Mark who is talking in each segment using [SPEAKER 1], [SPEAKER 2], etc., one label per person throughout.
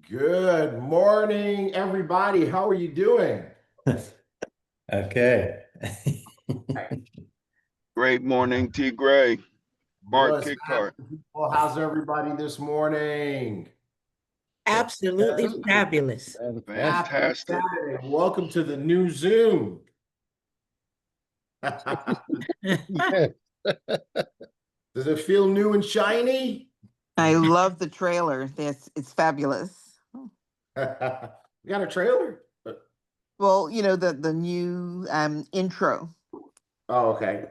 [SPEAKER 1] Good morning, everybody. How are you doing?
[SPEAKER 2] Okay.
[SPEAKER 3] Great morning, T. Gray. Bart
[SPEAKER 1] What's
[SPEAKER 3] Kickart.
[SPEAKER 1] happening, people? How's everybody this morning?
[SPEAKER 4] Absolutely fabulous.
[SPEAKER 1] Happy
[SPEAKER 3] Fantastic.
[SPEAKER 1] Saturday. Welcome to the new Zoom.
[SPEAKER 5] Yes.
[SPEAKER 1] Does it feel new and shiny?
[SPEAKER 6] I love the trailer. It's fabulous.
[SPEAKER 1] We got a trailer?
[SPEAKER 6] Well, the new intro.
[SPEAKER 1] Oh, okay.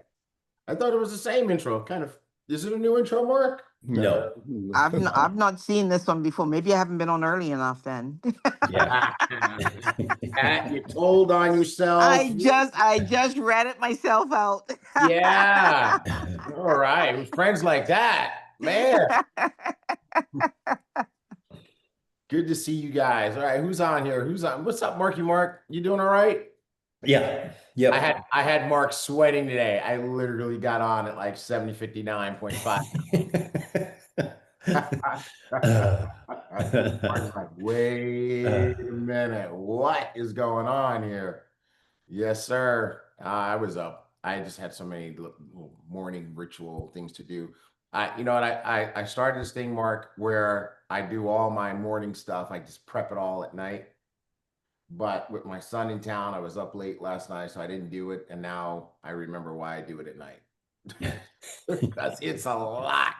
[SPEAKER 1] I thought it was the same intro. Kind of. Is it a new intro, Mark?
[SPEAKER 2] No.
[SPEAKER 6] I've not seen this one before. Maybe I haven't been on early enough then.
[SPEAKER 2] Yeah.
[SPEAKER 1] You told on yourself.
[SPEAKER 6] I just read it myself out.
[SPEAKER 1] Yeah. All right. With friends like that, man. Good to see you guys. All right, who's on here? Who's on? What's up, Marky Mark? You doing all right?
[SPEAKER 2] Yeah. Yep.
[SPEAKER 1] I had Mark sweating today. I literally got on at like 7059.5. Mark's like, wait a minute, what is going on here? Yes, sir. I was up. I just had so many little morning ritual things to do. You know what? I started this thing, Mark, where I do all my morning stuff. I just prep it all at night. But with my son in town, I was up late last night, so I didn't do it. And now I remember why I do it at night. Because it's a lot.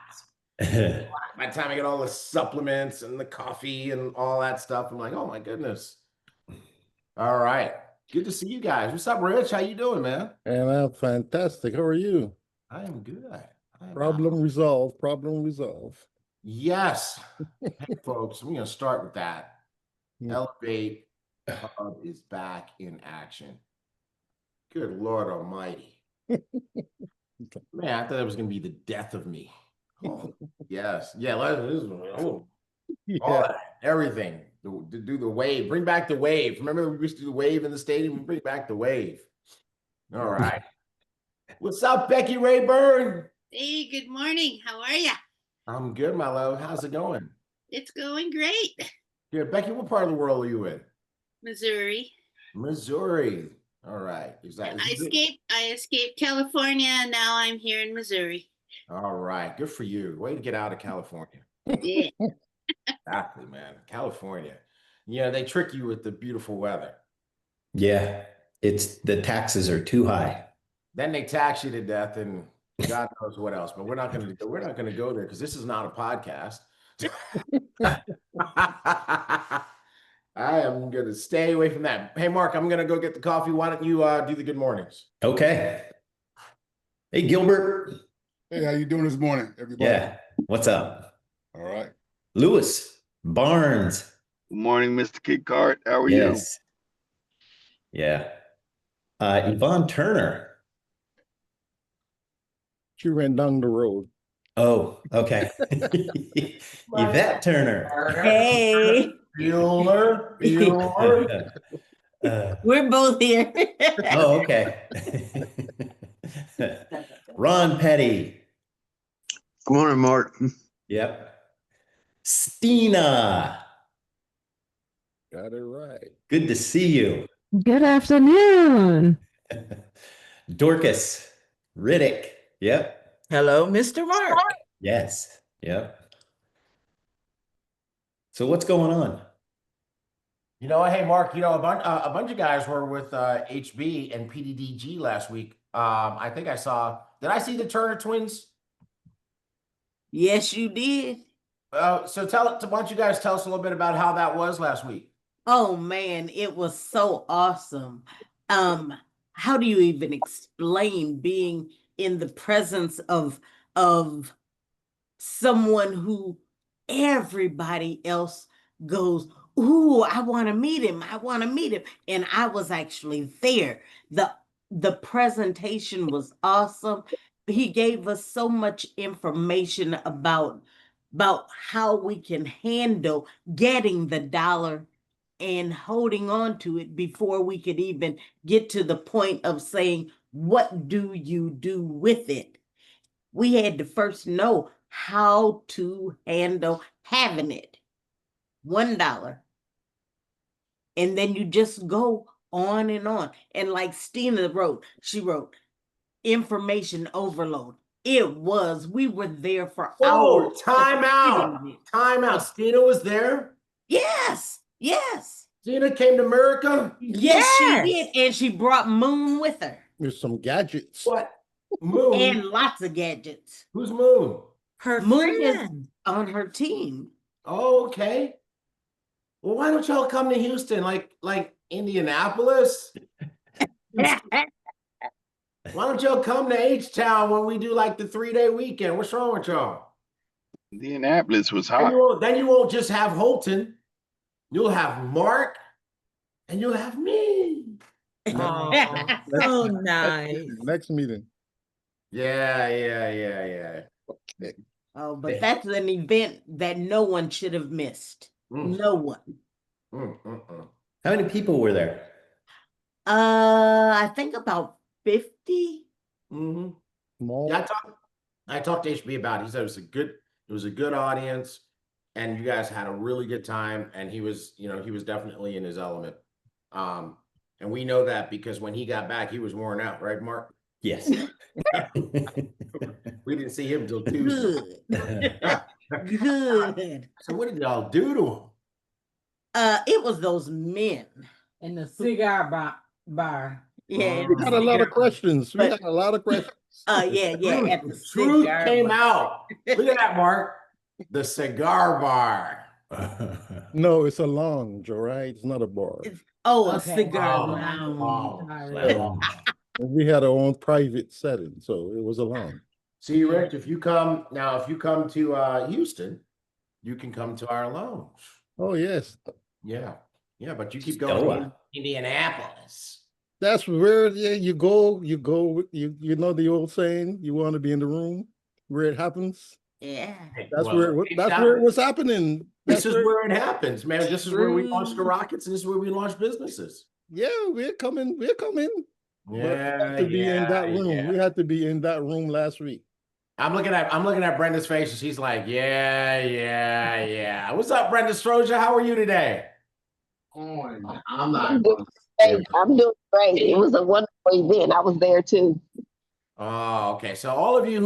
[SPEAKER 1] By the time I get all the supplements and the coffee and all that stuff, I'm like, oh my goodness. All right. Good to see you guys. What's up, Rich? How you doing, man?
[SPEAKER 5] And I'm fantastic. How are you?
[SPEAKER 1] I am good.
[SPEAKER 5] Problem resolved. Problem resolved.
[SPEAKER 1] Yes. Hey, folks, we're going to start with that. Elevate Hub is back in action. Good Lord Almighty. Man, I thought it was going to be the death of me. Oh, yes. Yeah. All that, everything. Do the wave. Bring back the wave. Remember we used to do the wave in the stadium? Bring back the wave. All right. What's up, Becky Rayburn?
[SPEAKER 4] Hey, good morning. How are you?
[SPEAKER 1] I'm good, my love. How's it going?
[SPEAKER 4] It's going great.
[SPEAKER 1] Good. Becky, what part of the world are you in?
[SPEAKER 4] Missouri.
[SPEAKER 1] Missouri. All right.
[SPEAKER 4] I escaped California, and now I'm here in Missouri.
[SPEAKER 1] All right. Good for you. Way to get out of California.
[SPEAKER 4] Yeah.
[SPEAKER 1] Exactly, man. California. Yeah, they trick you with the beautiful weather.
[SPEAKER 2] Yeah. It's the taxes are too high.
[SPEAKER 1] Then they tax you to death and God knows what else. But we're not gonna go there because this is not a podcast. I am gonna stay away from that. Hey, Mark, I'm gonna go get the coffee. Why don't you do the good mornings?
[SPEAKER 2] Okay. Hey, Gilbert.
[SPEAKER 7] Hey, how you doing this morning, everybody?
[SPEAKER 2] Yeah. What's up?
[SPEAKER 7] All right.
[SPEAKER 2] Lewis Barnes.
[SPEAKER 3] Good morning, Mr. Kickart. How are you?
[SPEAKER 2] Yes. Yeah. Yvonne Turner.
[SPEAKER 5] She ran down the road.
[SPEAKER 2] Oh, okay. Yvette Turner.
[SPEAKER 4] Hey,
[SPEAKER 1] Bueller.
[SPEAKER 4] we're both here.
[SPEAKER 2] Oh, okay. Ron Petty.
[SPEAKER 8] Good morning, Mark.
[SPEAKER 2] Yep. Stina.
[SPEAKER 5] Got it right.
[SPEAKER 2] Good to see you.
[SPEAKER 9] Good afternoon.
[SPEAKER 2] Dorcas Riddick. Yep.
[SPEAKER 4] Hello, Mr. Mark.
[SPEAKER 2] Yes. Yep. So what's going on?
[SPEAKER 1] You know, hey, Mark, a bunch of guys were with HB and PDDG last week. I think did I see the Turner twins?
[SPEAKER 4] Yes, you did.
[SPEAKER 1] So why don't you guys tell us a little bit about how that was last week?
[SPEAKER 10] Oh man, it was so awesome. How do you even explain being in the presence of someone who everybody else goes, ooh, I want to meet him. I want to meet him. And I was actually there. The presentation was awesome. He gave us so much information about how we can handle getting the dollar and holding on to it before we could even get to the point of saying, what do you do with it? We had to first know how to handle having it. $1. And then you just go on and on. And like Stina wrote, she wrote information overload. We were there for
[SPEAKER 1] Whoa,
[SPEAKER 10] hours.
[SPEAKER 1] time out.
[SPEAKER 10] sitting
[SPEAKER 1] Time out. Stina was there?
[SPEAKER 10] there. Yes.
[SPEAKER 1] Stina came to America?
[SPEAKER 10] Yes, she did. And she brought Moon with her.
[SPEAKER 5] There's some gadgets.
[SPEAKER 1] What? Moon?
[SPEAKER 10] And lots of gadgets.
[SPEAKER 1] Who's Moon?
[SPEAKER 4] Her
[SPEAKER 10] Moon is
[SPEAKER 4] friend.
[SPEAKER 10] on her team.
[SPEAKER 1] Oh, okay. Well, why don't y'all come to Houston, like Indianapolis? Why don't y'all come to H-Town when we do like the 3-day weekend? What's wrong with y'all?
[SPEAKER 3] Indianapolis was
[SPEAKER 1] Then
[SPEAKER 3] hot.
[SPEAKER 1] you won't just have Holton. You'll have Mark and you'll have me.
[SPEAKER 5] So
[SPEAKER 4] nice.
[SPEAKER 5] Next meeting.
[SPEAKER 1] Yeah.
[SPEAKER 10] Oh, but that's an event that no one should have missed.
[SPEAKER 1] Mm.
[SPEAKER 10] No one.
[SPEAKER 2] How many people were there?
[SPEAKER 10] I think about 50.
[SPEAKER 1] Mm-hmm.
[SPEAKER 5] Small.
[SPEAKER 1] Yeah, I talked to HB about it. He said it was a good audience, and you guys had a really good time. And he was definitely in his element. And we know that because when he got back, he was worn out, right, Mark?
[SPEAKER 2] Yes.
[SPEAKER 1] We didn't see him till Tuesday.
[SPEAKER 10] Good.
[SPEAKER 1] So what did y'all do to him?
[SPEAKER 10] It was those men.
[SPEAKER 9] In the cigar bar.
[SPEAKER 10] Yeah.
[SPEAKER 5] We had a lot of questions. Yeah. At the
[SPEAKER 1] The truth
[SPEAKER 10] cigar
[SPEAKER 1] came
[SPEAKER 10] bar.
[SPEAKER 1] out. Look at that, Mark. The cigar bar.
[SPEAKER 5] No, it's a lounge, all right? It's not a bar.
[SPEAKER 10] A
[SPEAKER 9] Okay.
[SPEAKER 10] cigar
[SPEAKER 1] Oh,
[SPEAKER 10] lounge.
[SPEAKER 5] And we had our own private setting, so it was a lounge.
[SPEAKER 1] See, Rich, if you come to Houston, you can come to our lounge.
[SPEAKER 5] Oh, yes.
[SPEAKER 1] Yeah, but you keep going to Indianapolis.
[SPEAKER 5] That's where you go, you know the old saying, you want to be in the room where it happens.
[SPEAKER 10] Yeah.
[SPEAKER 5] That's where it was happening.
[SPEAKER 1] This is where it happens, man. This is where we launch the rockets, and this is where we launch businesses.
[SPEAKER 5] Yeah, we're coming. We had
[SPEAKER 1] Yeah,
[SPEAKER 5] to be in that room. We had to be in that room last week.
[SPEAKER 1] I'm looking at Brenda's face, and she's like, yeah. What's up, Brenda Stroja? How are you today? I'm not.
[SPEAKER 11] I'm doing great. It was a wonderful event. I was there too.
[SPEAKER 1] Oh, okay. So all of you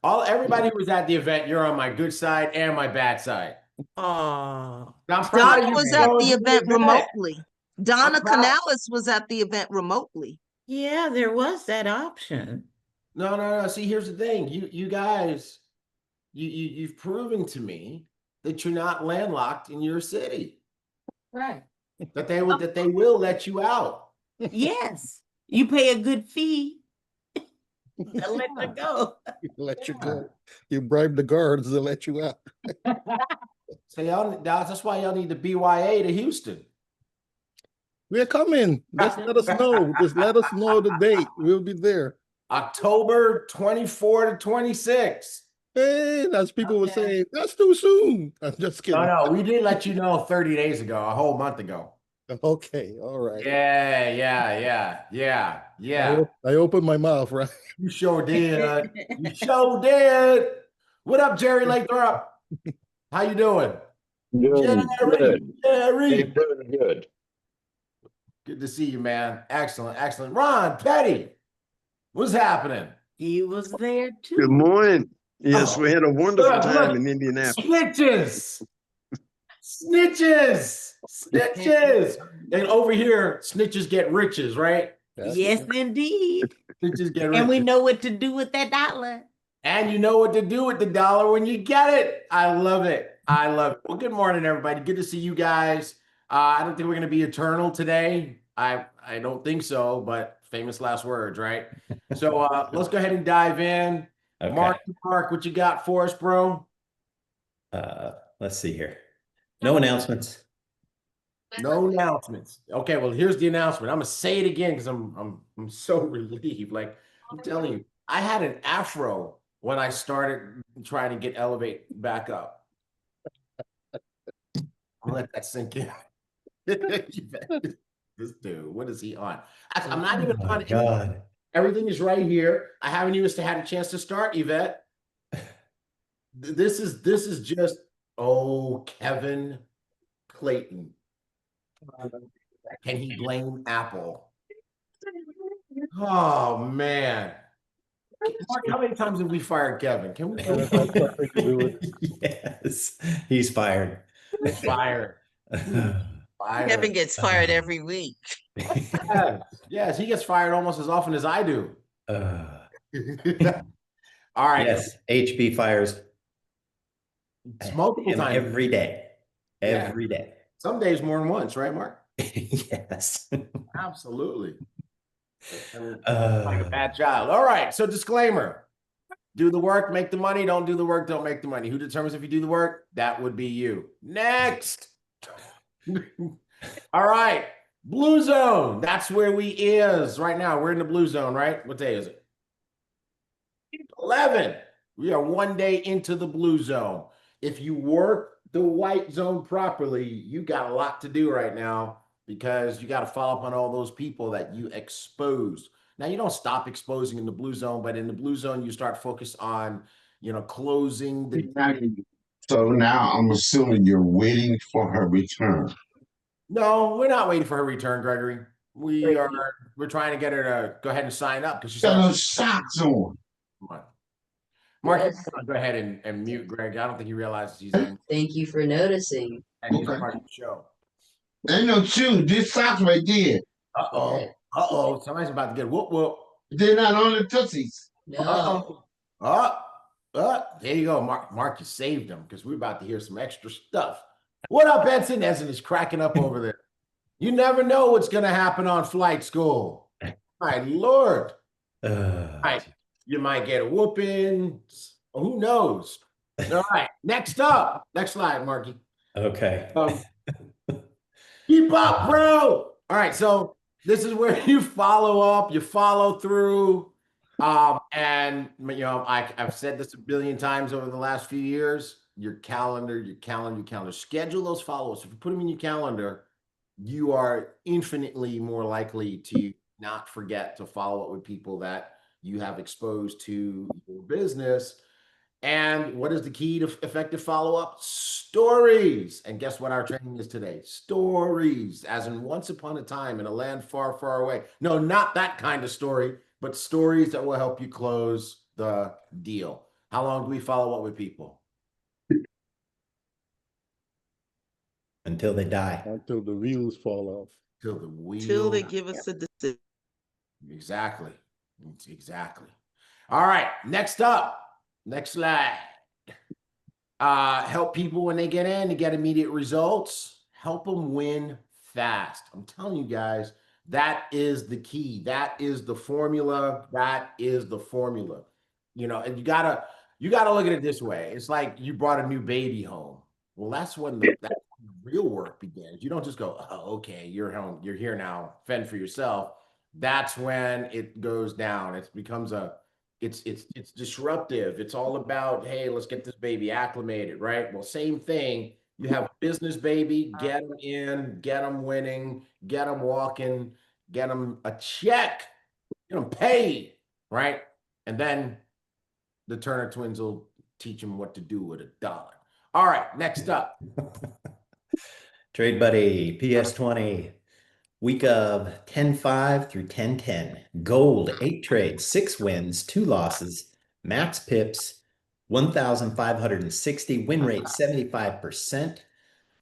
[SPEAKER 1] everybody who was at the event, you're on my good side and my bad side.
[SPEAKER 4] Oh.
[SPEAKER 12] Donna was at the event remotely. Donna Canales was at the event remotely.
[SPEAKER 4] Yeah, there was that option.
[SPEAKER 1] No. See, here's the thing. You guys, you've proven to me that you're not landlocked in your city.
[SPEAKER 9] Right.
[SPEAKER 1] That they will let you out.
[SPEAKER 10] Yes. You pay a good fee. They'll let you go.
[SPEAKER 5] Let you go. You bribe the guards to let you out.
[SPEAKER 1] So that's why y'all need the BYA to Houston.
[SPEAKER 5] We're coming. Just let us know. Just let us know the date. We'll be there.
[SPEAKER 1] October 24 to 26.
[SPEAKER 5] Hey, that's people were saying, that's too soon. I'm just kidding.
[SPEAKER 1] No, we did let you know 30 days ago, a whole month ago.
[SPEAKER 5] Okay, all right.
[SPEAKER 1] Yeah.
[SPEAKER 5] I opened my mouth, right?
[SPEAKER 1] You sure did. You sure did. What up, Jerry Lathrop? How you doing?
[SPEAKER 13] Good.
[SPEAKER 1] Jerry.
[SPEAKER 13] Doing good.
[SPEAKER 1] Good to see you, man. Excellent. Ron Petty, what's happening?
[SPEAKER 10] He was there too.
[SPEAKER 8] Good morning. Yes, we had a wonderful time in Indianapolis.
[SPEAKER 1] Snitches. And over here, snitches get riches, right?
[SPEAKER 10] Yes, indeed.
[SPEAKER 1] Snitches get riches.
[SPEAKER 10] And we know what to do with that dollar.
[SPEAKER 1] And you know what to do with the dollar when you get it. I love it. Well, good morning, everybody. Good to see you guys. I don't think we're going to be eternal today. I don't think so, but famous last words, right? So let's go ahead and dive in.
[SPEAKER 2] Okay.
[SPEAKER 1] Mark, what you got for us, bro?
[SPEAKER 2] Let's see here. No announcements.
[SPEAKER 1] No announcements. Okay, well, here's the announcement. I'm gonna say it again because I'm so relieved. Like I'm telling you, I had an afro when I started trying to get Elevate back up. I'll let that sink in. This dude, what is he on? I'm not even on.
[SPEAKER 2] God.
[SPEAKER 1] Everything is right here. I haven't even had a chance to start, Yvette. This is just, oh, Kevin. Clayton. Can he blame Apple? Oh man. Mark, how many times have we fired Kevin? Can we?
[SPEAKER 2] Yes, he's fired.
[SPEAKER 1] Fired. Fired.
[SPEAKER 12] Kevin gets fired every week.
[SPEAKER 1] Yes. Yes, he gets fired almost as often as I do. All right.
[SPEAKER 2] Yes, HB fires
[SPEAKER 1] It's multiple times
[SPEAKER 2] every day. Every day.
[SPEAKER 1] Some days more than once, right, Mark?
[SPEAKER 2] Yes.
[SPEAKER 1] Absolutely. Like a bad child. All right. So disclaimer. Do the work, make the money. Don't do the work, don't make the money. Who determines if you do the work? That would be you. Next. All right. Blue zone. That's where we is right now. We're in the blue zone, right? What day is it? 11. We are 1 day into the blue zone. If you work the white zone properly, you got a lot to do right now because you got to follow up on all those people that you exposed. Now, you don't stop exposing in the blue zone, but in the blue zone, you start focused on, closing the.
[SPEAKER 7] So now I'm assuming you're waiting for her return.
[SPEAKER 1] No, we're not waiting for her return, Gregory. We're trying to get her to go ahead and sign up because she's
[SPEAKER 7] got those socks on.
[SPEAKER 1] Come on. Mark, go ahead and mute Greg. I don't think he realizes he's on.
[SPEAKER 14] Thank you for noticing.
[SPEAKER 1] And he's part of the show.
[SPEAKER 7] Ain't no shoes. These socks right there.
[SPEAKER 1] Uh-oh. Uh-oh. Somebody's about to get whoop whoop.
[SPEAKER 7] They're not on the tootsies.
[SPEAKER 14] No.
[SPEAKER 1] There you go, Mark. Mark, you saved them because we're about to hear some extra stuff. What up, Benson? Benson is cracking up over there. You never know what's going to happen on flight school. My Lord. You might get a whooping. Who knows? All right. Next up. Next slide, Marky.
[SPEAKER 2] Okay.
[SPEAKER 1] Keep up, bro. All right. So this is where you follow up, you follow through. And I've said this a billion times over the last few years. Your calendar. Schedule those follow-ups. If you put them in your calendar, you are infinitely more likely to not forget to follow up with people that you have exposed to your business. And what is the key to effective follow-up? Stories. And guess what our training is today? Stories, as in once upon a time in a land far, far away. No, not that kind of story, but stories that will help you close the deal. How long do we follow up with people?
[SPEAKER 2] Until they die.
[SPEAKER 5] Until the wheels fall off.
[SPEAKER 12] Till they give us a decision.
[SPEAKER 1] Exactly. All right. Next up. Next slide. Help people when they get in to get immediate results. Help them win fast. I'm telling you guys, that is the key. That is the formula. And you gotta look at it this way. It's like you brought a new baby home. Well, that's when the real work begins. You don't just go, oh, okay, you're home, you're here now, fend for yourself. That's when it goes down. It becomes it's disruptive. It's all about, hey, let's get this baby acclimated, right? Well, same thing. You have a business baby, get them in, get them winning, get them walking, get them a check, get them paid, right? And then the Turner twins will teach them what to do with $1. All right, next up.
[SPEAKER 2] Trade Buddy, PS20. Week of 10-5 through 10-10. Gold, 8 trades, 6 wins, 2 losses. Max pips, 1,560. Win rate, 75%.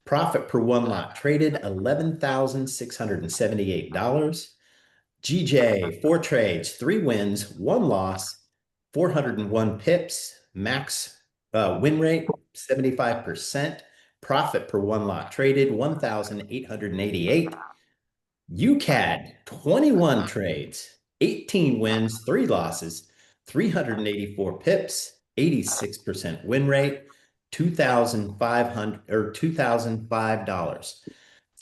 [SPEAKER 2] Profit per 1 lot traded, $11,678. GJ, 4 trades, 3 wins, 1 loss, 401 pips. Max win rate, 75%. Profit per 1 lot traded, 1,888. UCAD, 21 trades, 18 wins, 3 losses, 384 pips, 86% win rate, $2,005.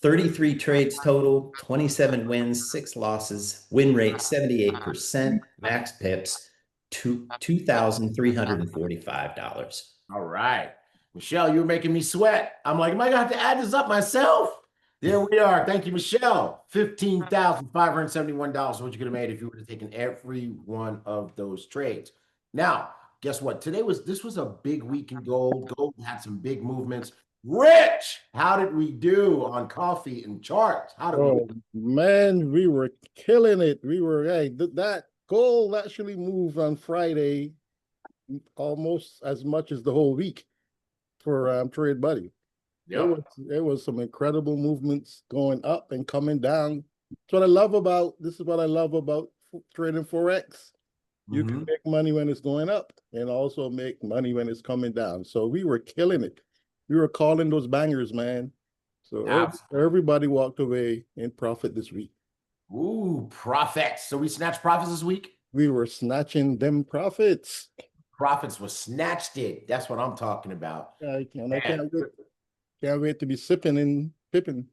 [SPEAKER 2] 33 trades total, 27 wins, 6 losses, win rate 78%, max pips $2,345.
[SPEAKER 1] All right. Michelle, you were making me sweat. I'm like, am I gonna have to add this up myself? There we are. Thank you, Michelle. $15,571. What you could have made if you would have taken every one of those trades. Now, guess what? This was a big week in gold. Gold had some big movements. Rich How did we do on coffee and charts? How did we
[SPEAKER 5] Oh man, we were killing it. We were that goal actually moved on Friday almost as much as the whole week for Trade Buddy.
[SPEAKER 1] Yep.
[SPEAKER 5] It was some incredible movements going up and coming down. That's what I love about this is what I love about trading Forex. You can make money when it's going up and also make money when it's coming down. So we were killing it. We were calling those bangers, man. So everybody walked away in profit this week.
[SPEAKER 1] Ooh, profits. So we snatched profits this week?
[SPEAKER 5] We were snatching them profits.
[SPEAKER 1] Profits was snatched it. That's what I'm talking about.
[SPEAKER 5] I can't wait to be sipping and pipping.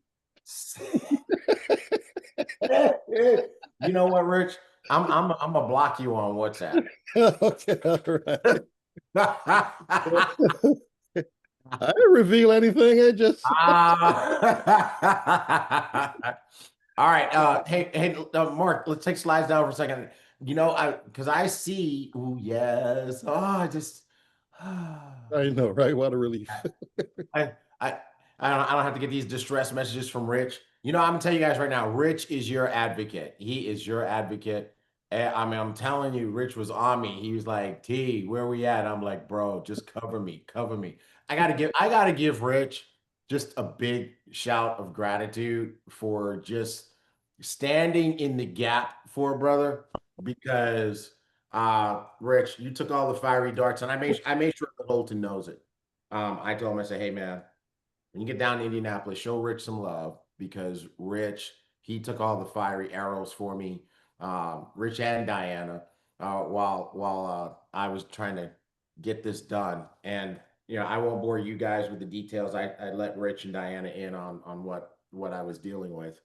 [SPEAKER 1] You know what, Rich? I'm gonna block you on WhatsApp.
[SPEAKER 5] Okay, all right. I didn't reveal anything. I just
[SPEAKER 1] all right. Hey, Mark, let's take slides down for a second. You know, because I see, oh yes. Oh, I just
[SPEAKER 5] I know, right? What a relief.
[SPEAKER 1] I don't have to get these distress messages from Rich. You know, I'm gonna tell you guys right now, Rich is your advocate. He is your advocate. I mean, I'm telling you, Rich was on me. He was like, T, where we at? I'm like, bro, just cover me, cover me. I gotta give Rich just a big shout of gratitude for just standing in the gap for a brother, because Rich, you took all the fiery darts, and I made sure the Holton knows it. I told him, I said, hey man, when you get down to Indianapolis, show Rich some love, because Rich, he took all the fiery arrows for me, Rich and Diana, while I was trying to get this done. And you know, I won't bore you guys with the details. I let Rich and Diana in on what I was dealing with.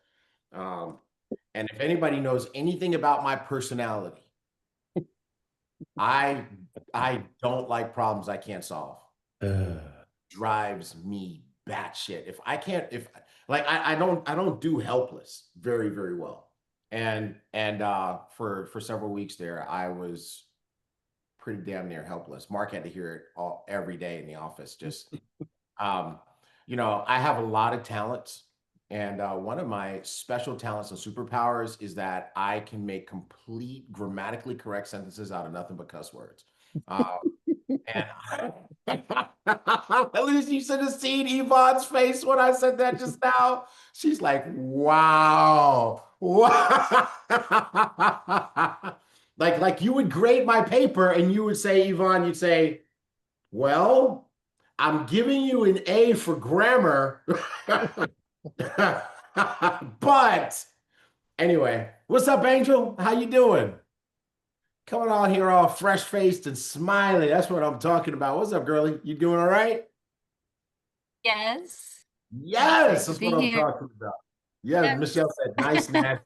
[SPEAKER 1] And if anybody knows anything about my personality, I don't like problems I can't solve. Drives me batshit. If I can't, like I don't do helpless very, very well. And for several weeks there, I was pretty damn near helpless. Mark had to hear it every day in the office. Just you know, I have a lot of talents, and one of my special talents and superpowers is that I can make complete grammatically correct sentences out of nothing but cuss words. And at least you should have seen Yvonne's face when I said that just now. She's like, wow. Wow. like you would grade my paper and you would say, Yvonne, you'd say, well, I'm giving you an A for grammar. But anyway, what's up, Angel? How you doing? Coming on here all fresh-faced and smiley. That's what I'm talking about. What's up, girlie? You doing all right?
[SPEAKER 15] Yes.
[SPEAKER 1] Yes, that's what I'm talking about. Yeah, Michelle said nice, nasty.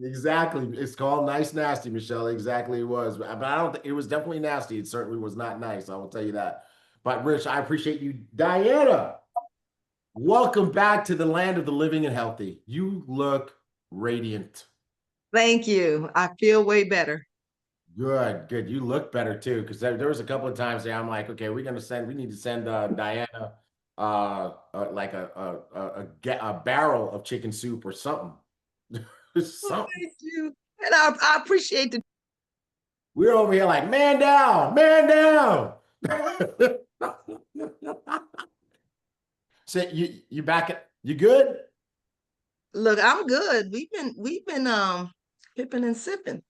[SPEAKER 1] Exactly. It's called nice, nasty, Michelle. Exactly, it was. But I don't think it was definitely nasty. It certainly was not nice. I will tell you that. But Rich, I appreciate you. Diana, welcome back to the land of the living and healthy. You look radiant.
[SPEAKER 12] Thank you. I feel way better.
[SPEAKER 1] Good, good. You look better too, because there was a couple of times there I'm like, okay, we need to send Diana like a barrel of chicken soup or something.
[SPEAKER 12] Well, thank you. And I appreciate the
[SPEAKER 1] We're over here like, man down, man down. So you back at you good?
[SPEAKER 12] look, I'm good. We've been pipping and sipping.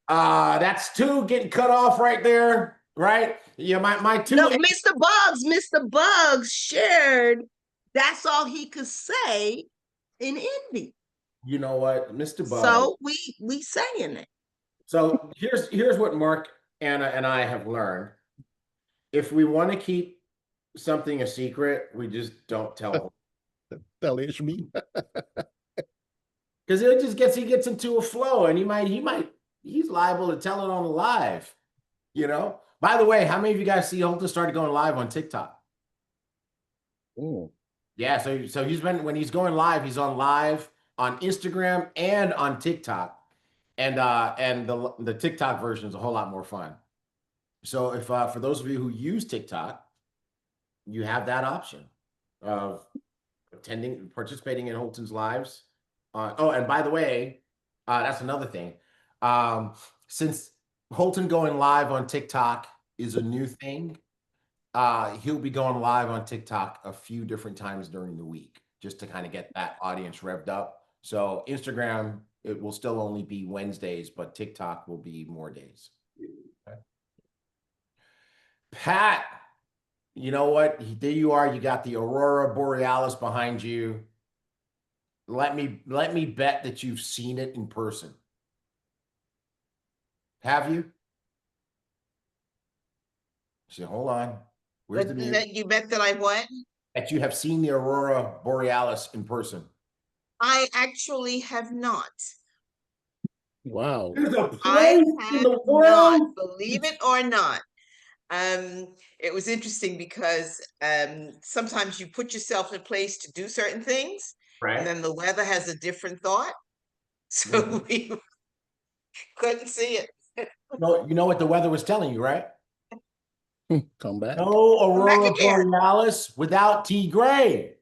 [SPEAKER 1] That's two getting cut off right there, right? Yeah, my two.
[SPEAKER 12] No, Mr. Bugs shared. That's all he could say in Indy.
[SPEAKER 1] You know what, Mr. Bugs.
[SPEAKER 12] So we saying it.
[SPEAKER 1] So here's what Mark, Anna, and I have learned. If we want to keep something a secret, we just don't tell them.
[SPEAKER 5] Tell HB.
[SPEAKER 1] Because he gets into a flow, and he's liable to tell it on live, you know. By the way, how many of you guys see Holton started going live on TikTok?
[SPEAKER 5] Oh.
[SPEAKER 1] Yeah, so when he's going live, he's on live on Instagram and on TikTok, and the TikTok version is a whole lot more fun. So if for those of you who use TikTok, you have that option. of participating in Holton's lives. Oh, and by the way, that's another thing. Since Holton going live on TikTok is a new thing, he'll be going live on TikTok a few different times during the week just to kind of get that audience revved up. So Instagram, it will still only be Wednesdays, but TikTok will be more days. Okay. Pat, you know what? There you are. You got the Aurora Borealis behind you. Let me bet that you've seen it in person. Have you? She said, hold on. Where's the music?
[SPEAKER 12] You bet that I what?
[SPEAKER 1] That you have seen the Aurora Borealis in person.
[SPEAKER 12] I actually have not.
[SPEAKER 5] Wow.
[SPEAKER 1] There's a
[SPEAKER 12] I
[SPEAKER 1] place in
[SPEAKER 12] have
[SPEAKER 1] the world.
[SPEAKER 12] not, believe it or not. It was interesting because sometimes you put yourself in place to do certain things,
[SPEAKER 1] Right.
[SPEAKER 12] and then the weather has a different thought. So we couldn't see it.
[SPEAKER 1] No, you know what the weather was telling you, right?
[SPEAKER 5] Come back.
[SPEAKER 1] No
[SPEAKER 12] Come back
[SPEAKER 1] Aurora
[SPEAKER 12] again.
[SPEAKER 1] Borealis without T. Gray.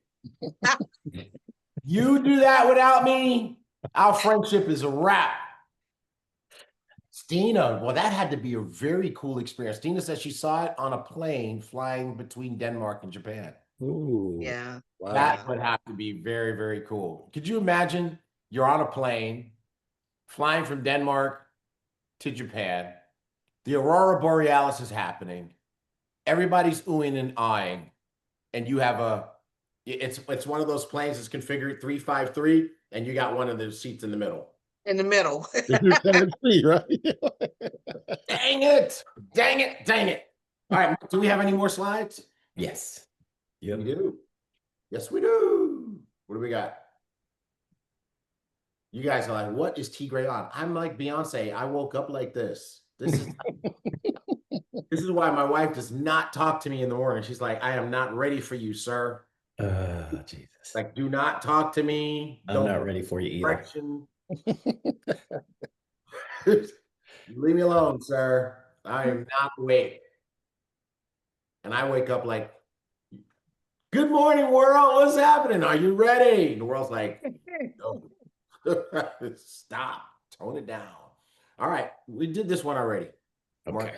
[SPEAKER 1] You do that without me, our friendship is a wrap. Stina, well, that had to be a very cool experience. Stina says she saw it on a plane flying between Denmark and Japan.
[SPEAKER 5] Ooh.
[SPEAKER 12] Yeah.
[SPEAKER 5] Wow.
[SPEAKER 1] That would have to be very, very cool. Could you imagine you're on a plane flying from Denmark to Japan? The Aurora Borealis is happening. Everybody's oohing and eyeing, and you have it's one of those planes that's configured 353, and you got one of the seats in the middle.
[SPEAKER 12] In the middle.
[SPEAKER 5] You can't see, right?
[SPEAKER 1] Dang it! Dang it! Dang it! All right, do we have any more slides?
[SPEAKER 2] Yes.
[SPEAKER 1] Yep. We do. Yes, we do. What do we got? You guys are like, what is T. Gray on? I'm like Beyonce. I woke up like this. This is why my wife does not talk to me in the morning. She's like, I am not ready for you, sir.
[SPEAKER 2] Jesus.
[SPEAKER 1] Like, do not talk to me.
[SPEAKER 2] I'm not ready for you either.
[SPEAKER 1] Leave me alone, sir. I am not awake. And I wake up like, good morning, world. What's happening? Are you ready? The world's like, no. Stop. Tone it down. All right. We did this one already.
[SPEAKER 2] Okay.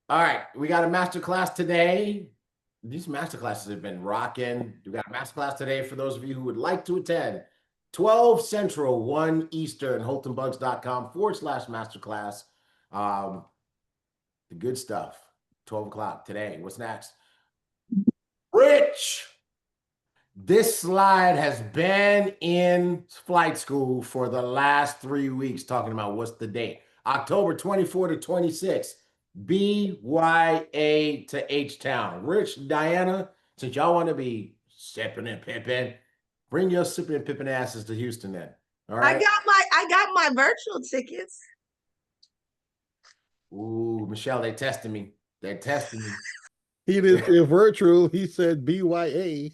[SPEAKER 1] All right. We got a master class today. These master classes have been rocking. We got a master class today for those of you who would like to attend. 12 Central, 1 Eastern, HoltonBugs.com/masterclass. The good stuff. 12 o'clock today. What's next? Rich. This slide has been in flight school for the last 3 weeks, talking about what's the date. October 24 to 26. BYA to H-Town. Rich, Diana, since y'all want to be sipping and pipping, bring your sipping and pipping asses to Houston then. All right.
[SPEAKER 12] I got my virtual tickets.
[SPEAKER 1] Ooh, Michelle, they tested me. They're testing me.
[SPEAKER 5] He didn't say virtual. He said BYA.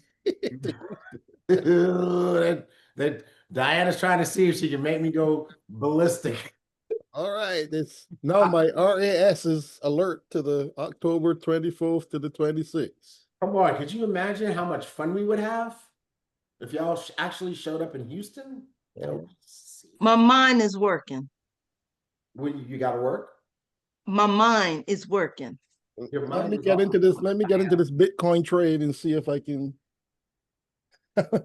[SPEAKER 1] that Diana's trying to see if she can make me go ballistic.
[SPEAKER 5] All right. It's now my RAS is alert to the October 24th to the 26th.
[SPEAKER 1] Come on, could you imagine how much fun we would have if y'all actually showed up in Houston?
[SPEAKER 5] Yeah.
[SPEAKER 12] My mind is working.
[SPEAKER 1] When you got to work?
[SPEAKER 12] My mind is working.
[SPEAKER 5] Let me get into this. Let me get into this Bitcoin trade and see if I can.
[SPEAKER 1] Oh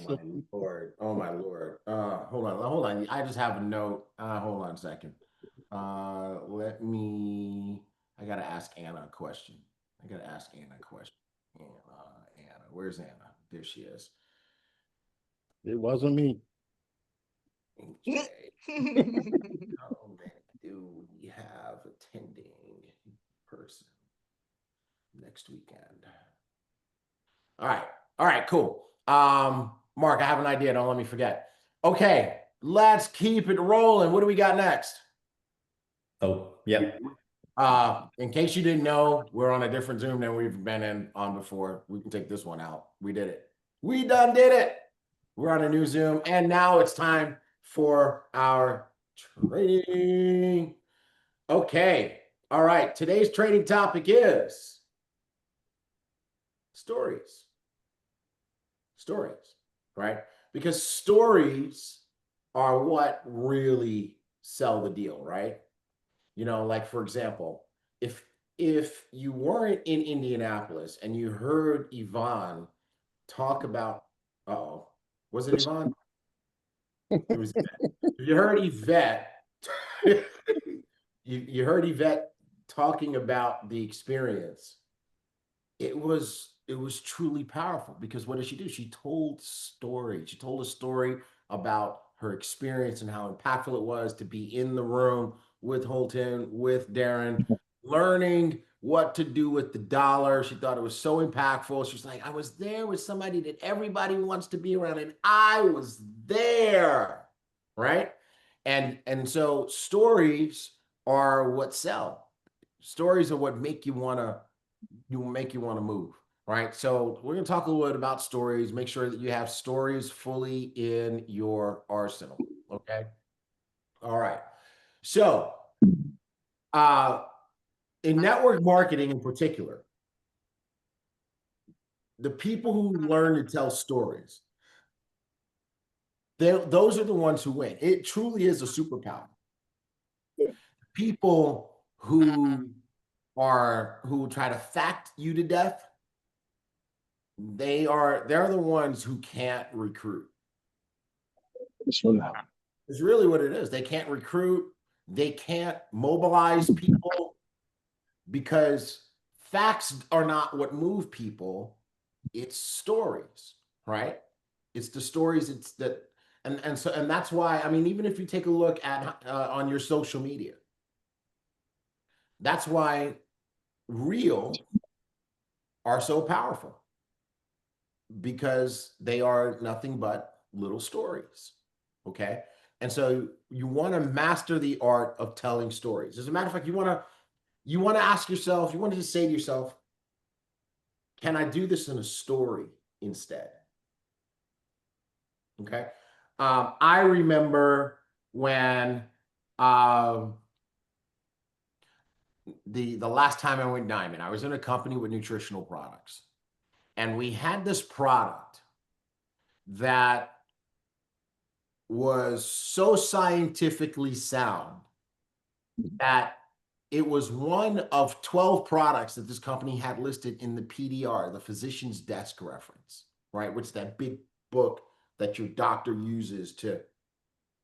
[SPEAKER 1] my lord! Oh my lord! Hold on. I just have a note. Hold on a second. I gotta ask Anna a question. Anna, where's Anna? There she is.
[SPEAKER 5] It wasn't me.
[SPEAKER 1] How many do we have attending in person next weekend? All right, cool. Mark, I have an idea. Don't let me forget. Okay, let's keep it rolling. What do we got next?
[SPEAKER 2] Oh, yeah.
[SPEAKER 1] In case you didn't know, we're on a different Zoom than we've been on before. We can take this one out. We did it. We done did it. We're on a new Zoom, and now it's time for our trading. Okay. All right. Today's trading topic is stories. Stories, right? Because stories are what really sell the deal, right? You know, like for example, if you weren't in Indianapolis and you heard Yvonne talk about, uh-oh, was it Yvonne? It was Yvette. If you heard Yvette, you heard Yvette talking about the experience, it was truly powerful because what did she do? She told story. She told a story about her experience and how impactful it was to be in the room with Holton, with Darren, learning what to do with the dollar. She thought it was so impactful. She's like, I was there with somebody that everybody wants to be around, and I was there, right? And so stories are what sell. Stories are what make you want to move, right? So we're going to talk a little bit about stories. Make sure that you have stories fully in your arsenal. Okay. All right. So in network marketing in particular, the people who learn to tell stories, those are the ones who win. It truly is a superpower. People who try to fact you to death, they're the ones who can't recruit. It's really what it is. They can't recruit, they can't mobilize people because facts are not what move people. It's stories, right? It's the stories. It's that, and that's why. I mean, even if you take a look at on your social media, that's why reels are so powerful because they are nothing but little stories. Okay. And so you want to master the art of telling stories. As a matter of fact, you want to ask yourself, you want to just say to yourself, can I do this in a story instead? Okay. I remember when the last time I went diamond, I was in a company with nutritional products, and we had this product that was so scientifically sound that it was one of 12 products that this company had listed in the PDR, the physician's desk reference, right? Which is that big book that your doctor uses to,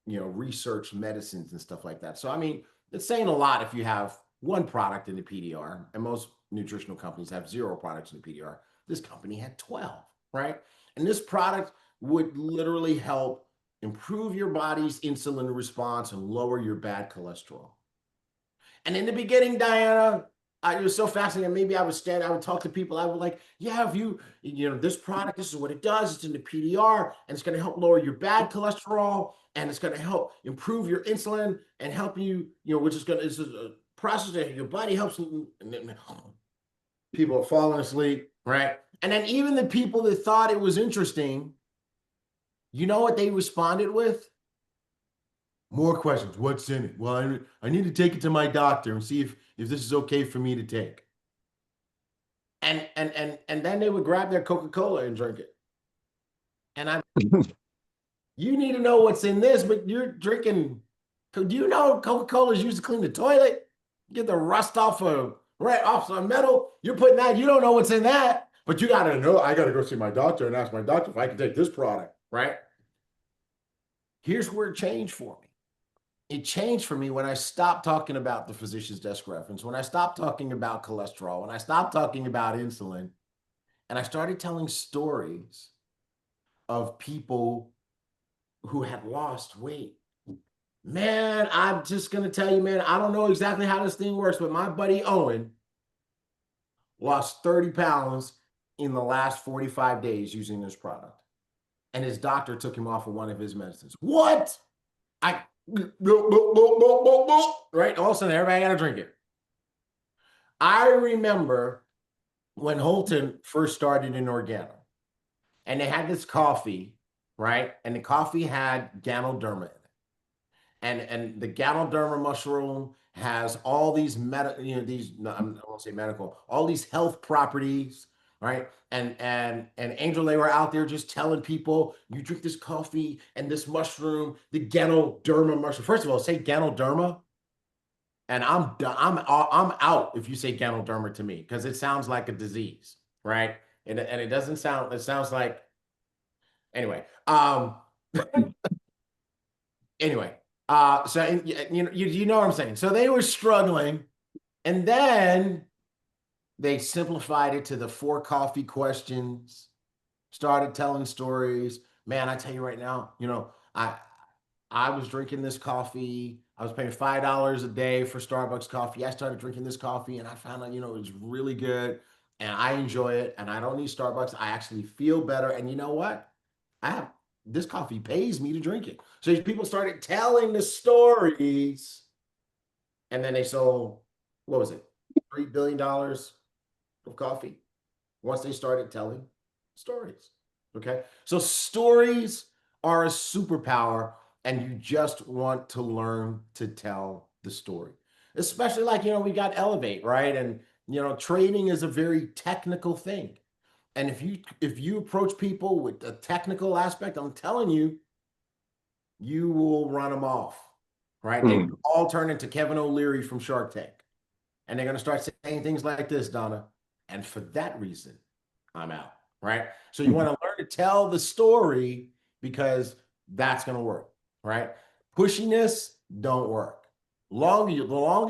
[SPEAKER 1] research medicines and stuff like that. So, I mean, it's saying a lot if you have one product in the PDR, and most nutritional companies have 0 products in the PDR. This company had 12, right? And this product would literally help improve your body's insulin response and lower your bad cholesterol. And in the beginning, Diana, it was so fascinating. Maybe I would talk to people. I would like, yeah, if this product, this is what it does. It's in the PDR, and it's going to help lower your bad cholesterol, and it's going to help improve your insulin and help you, it's a process that your body helps. People are falling asleep, right? And then even the people that thought it was interesting, you know what they responded with? More questions. What's in it? Well, I need to take it to my doctor and see if this is okay for me to take. And then they would grab their Coca-Cola and drink it. And you need to know what's in this, but you're drinking. Do you know Coca-Cola is used to clean the toilet? Get the rust off some metal. You're putting that. You don't know what's in that, but you gotta know. I gotta go see my doctor and ask my doctor if I can take this product, right? Here's where it changed for me. It changed for me when I stopped talking about the physician's desk reference, when I stopped talking about cholesterol, when I stopped talking about insulin, and I started telling stories of people who had lost weight. Man, I'm just going to tell you, man, I don't know exactly how this thing works, but my buddy Owen lost 30 pounds in the last 45 days using this product. And his doctor took him off of one of his medicines. What? Right? All of a sudden, everybody got to drink it. I remember when Holton first started in Organo, and they had this coffee, right? And the coffee had Ganoderma in it. And the Ganoderma mushroom has all these I won't say medical, all these health properties, right? And Angel, they were out there just telling people, you drink this coffee and this mushroom, the Ganoderma mushroom. First of all, say Ganoderma, and I'm out if you say Ganoderma to me, because it sounds like a disease, right? And it doesn't sound. It sounds like anyway. Anyway. So you know what I'm saying. So they were struggling, and then they simplified it to the 4 coffee questions, started telling stories. Man, I tell you right now, I was drinking this coffee. I was paying $5 a day for Starbucks coffee. I started drinking this coffee and I found out, it was really good and I enjoy it and I don't need Starbucks. I actually feel better. And you know what? This coffee pays me to drink it. So these people started telling the stories and then they sold, what was it? $3 billion of coffee once they started telling stories. Okay. So stories are a superpower and you just want to learn to tell the story. Especially like, we got Elevate, right? And, trading is a very technical thing. And if you approach people with a technical aspect, I'm telling you, you will run them off, right? They all turn into Kevin O'Leary from Shark Tank. And they're going to start saying things like this, Donna. And for that reason, I'm out, right? So you want to learn to tell the story because that's going to work, right? Pushiness don't work. The longer your long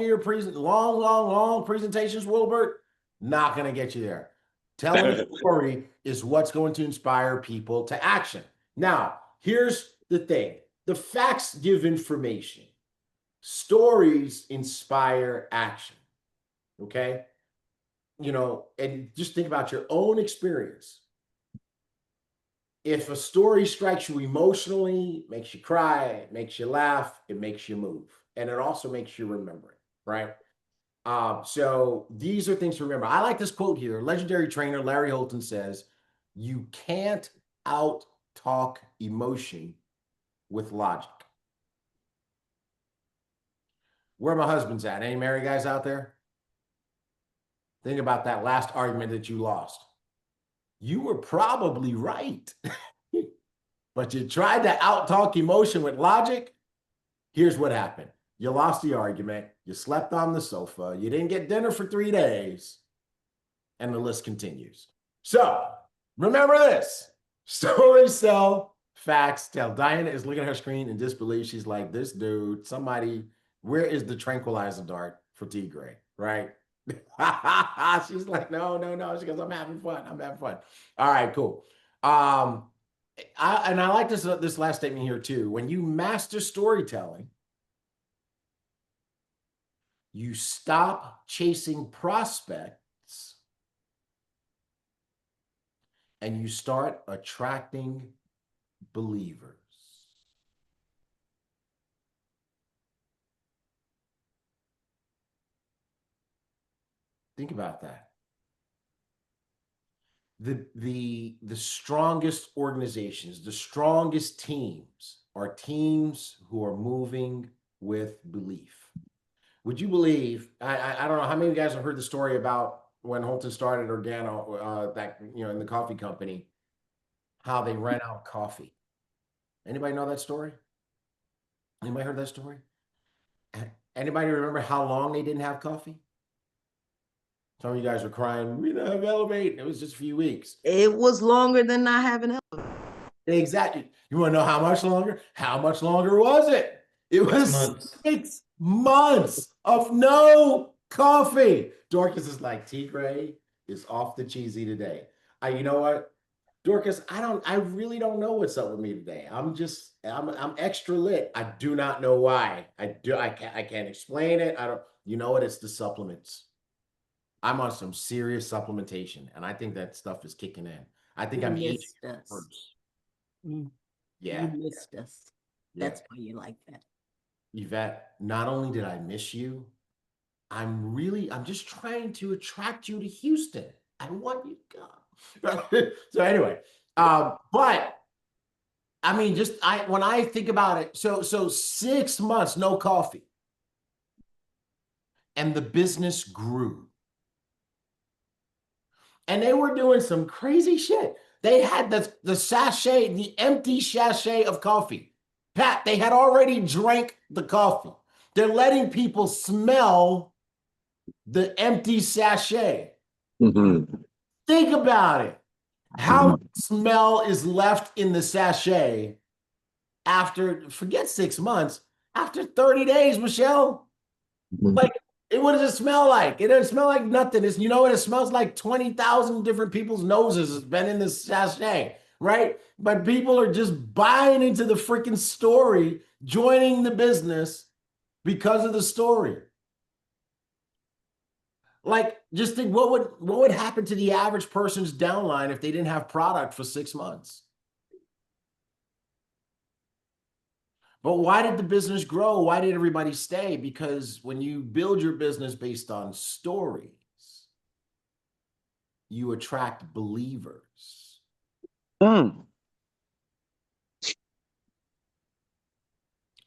[SPEAKER 1] presentations, Wilbert, not going to get you there. Telling the story is what's going to inspire people to action. Now, here's the thing. The facts give information. Stories inspire action. Okay? And just think about your own experience. If a story strikes you emotionally, makes you cry, it makes you laugh, it makes you move, and it also makes you remember it, right? So these are things to remember. I like this quote here. Legendary trainer Larry Holton says, "You can't out-talk emotion with logic." Where my husband's at? Any married guys out there? Think about that last argument that you lost. You were probably right, but you tried to out-talk emotion with logic. Here's what happened. You lost the argument. You slept on the sofa. You didn't get dinner for 3 days. And the list continues. So remember this. Stories sell, facts tell. Diana is looking at her screen in disbelief. She's like, this dude, where is the tranquilizer dart for T. Gray, right? She's like, no. She goes, I'm having fun. All right, cool. I like this last statement here too. When you master storytelling, you stop chasing prospects and you start attracting believers. Think about that. The strongest organizations, the strongest teams are teams who are moving with belief. Would you believe, I don't know how many of you guys have heard the story about when Holton started Organo, in the coffee company, how they ran out coffee. Anybody know that story? Anybody heard that story? Anybody remember how long they didn't have coffee? Some of you guys are crying, we don't have Elevate. It was just a few weeks.
[SPEAKER 10] It was longer than not having Elevate.
[SPEAKER 1] Exactly. You want to know how much longer? How much longer was it? It was 6 months of no coffee. Dorcas is like, T. Gray is off the cheesy today. You know what? Dorcas, I really don't know what's up with me today. I'm extra lit. I do not know why. I can't explain it. You know what? It's the supplements. I'm on some serious supplementation, and I think that stuff is kicking in. I think I'm aging first. Yeah.
[SPEAKER 10] You missed us. That's why you like that.
[SPEAKER 1] Yvette, not only did I miss you, I'm just trying to attract you to Houston. I want you to come. So anyway, but I mean, when I think about it, so 6 months, no coffee. And the business grew. And they were doing some crazy shit. They had the sachet, the empty sachet of coffee. Pat, they had already drank the coffee. They're letting people smell the empty sachet. Think about it. How much smell is left in the sachet after, forget 6 months, after 30 days, Michelle? Like, what does it smell like? It doesn't smell like nothing. It's, you know what? It smells like 20,000 different people's noses has been in this sachet, right? But people are just buying into the freaking story, joining the business because of the story. Like, just think what would happen to the average person's downline if they didn't have product for 6 months? But why did the business grow? Why did everybody stay? Because when you build your business based on stories, you attract believers.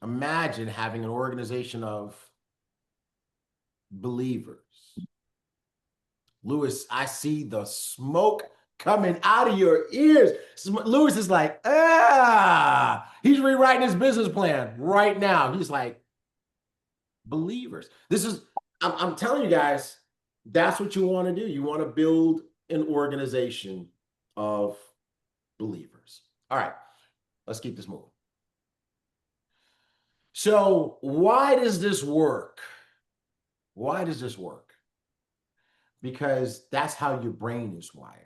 [SPEAKER 1] Imagine having an organization of believers. Lewis, I see the smoke coming out of your ears. Lewis is like, he's rewriting his business plan right now. He's like, believers. This is, I'm telling you guys, that's what you want to do. You want to build an organization of believers. All right, let's keep this moving. So why does this work? Why does this work? Because that's how your brain is wired.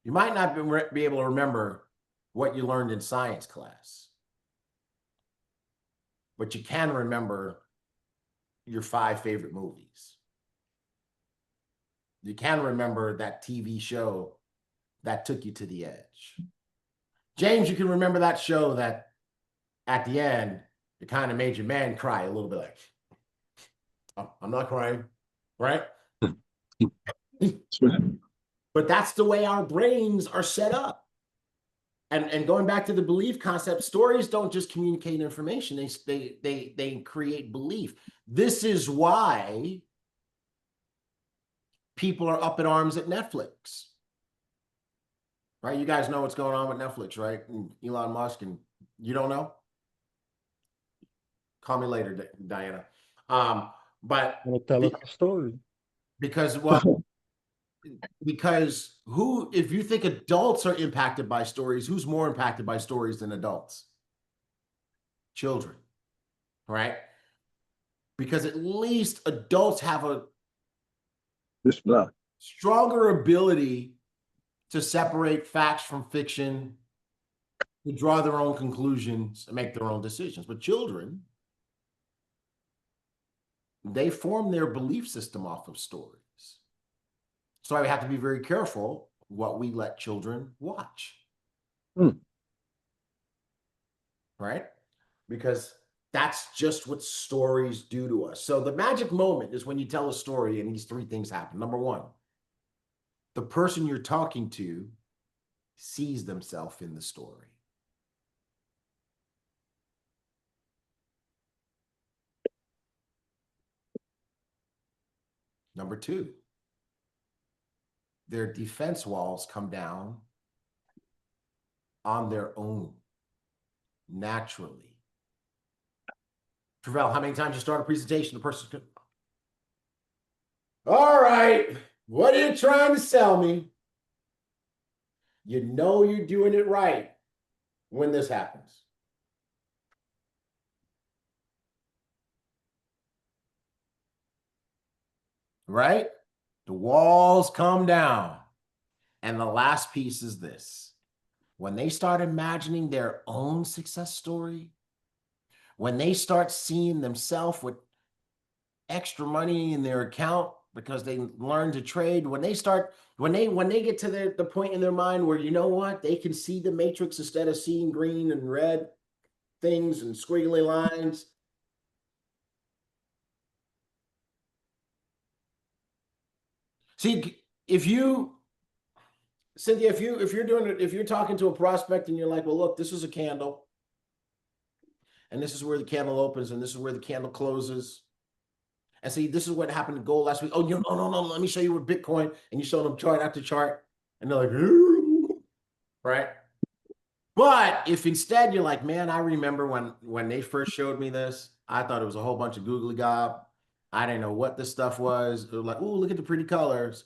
[SPEAKER 1] You might not be able to remember what you learned in science class, but you can remember your 5 favorite movies. You can remember that TV show that took you to the edge. James, you can remember that show that at the end, it kind of made your man cry a little bit, like, oh, I'm not crying, right? But that's the way our brains are set up. And going back to the belief concept, stories don't just communicate information, they create belief. This is why people are up in arms at Netflix. Right? You guys know what's going on with Netflix, right? And Elon Musk, and you don't know? Call me later, Diana. But
[SPEAKER 5] tell us a story.
[SPEAKER 1] Because, well, because if you think adults are impacted by stories, who's more impacted by stories than adults? Children, right? Because at least adults have a stronger ability to separate facts from fiction, to draw their own conclusions and make their own decisions. But children, they form their belief system off of stories. So I have to be very careful what we let children watch. Right? Because that's just what stories do to us. So the magic moment is when you tell a story and these 3 things happen. Number 1, the person you're talking to sees themselves in the story. Number 2, their defense walls come down on their own, naturally. Travell, how many times you start a presentation, the person's good? All right, what are you trying to sell me? You know you're doing it right when this happens. Right? The walls come down. And the last piece is this. When they start imagining their own success story, when they start seeing themselves with extra money in their account because they learn to trade, when they get to the point in their mind where, you know what, they can see the matrix instead of seeing green and red things and squiggly lines. See, Cynthia, if you're talking to a prospect and you're like, well, look, this is a candle, and this is where the candle opens, and this is where the candle closes, And see, this is what happened to gold last week. Oh, no, let me show you what Bitcoin. And you show them chart after chart. And they're like, ooh, right? But if instead you're like, man, I remember when they first showed me this, I thought it was a whole bunch of googly gob. I didn't know what this stuff was. It was like, oh, look at the pretty colors.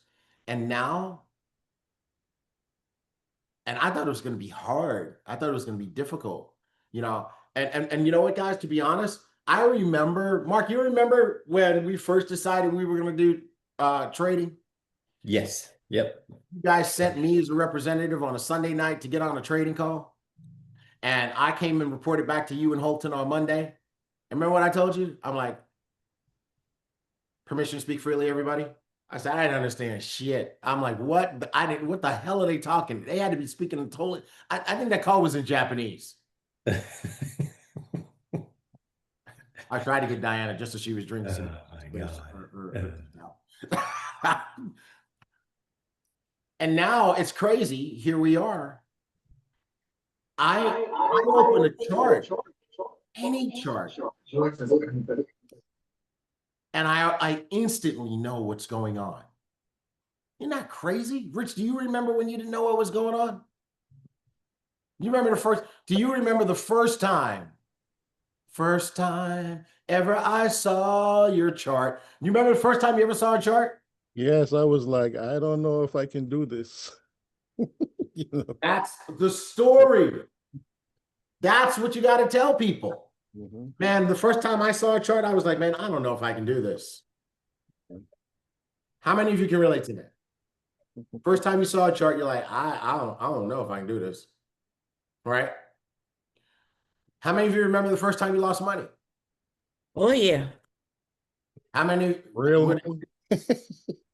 [SPEAKER 1] And now, and I thought it was going to be hard. I thought it was going to be difficult, you know. And you know what, guys, to be honest, I remember, Mark, you remember when we first decided we were going to do trading?
[SPEAKER 2] Yes. Yep.
[SPEAKER 1] You guys sent me as a representative on a Sunday night to get on a trading call. And I came and reported back to you and Holton on Monday. And remember what I told you? I'm like, permission to speak freely, everybody. I said, I didn't understand shit. I'm like, what? What the hell are they talking? They had to be speaking in totally. I think that call was in Japanese. I tried to get Diana just as she was drinking some. And now it's crazy. Here we are. I open a chart, any chart, and I instantly know what's going on. Isn't that crazy? Rich, do you remember when you didn't know what was going on? Do you remember the first time? First time ever I saw your chart. You remember the first time you ever saw a chart?
[SPEAKER 5] Yes, I was like, I don't know if I can do this. You know?
[SPEAKER 1] That's the story. That's what you got to tell people. Mm-hmm. Man, the first time I saw a chart, I was like, man, I don't know if I can do this. How many of you can relate to that? First time you saw a chart, you're like, I don't know if I can do this. Right? How many of you remember the first time you lost money?
[SPEAKER 10] Oh, yeah.
[SPEAKER 1] How many?
[SPEAKER 5] Really?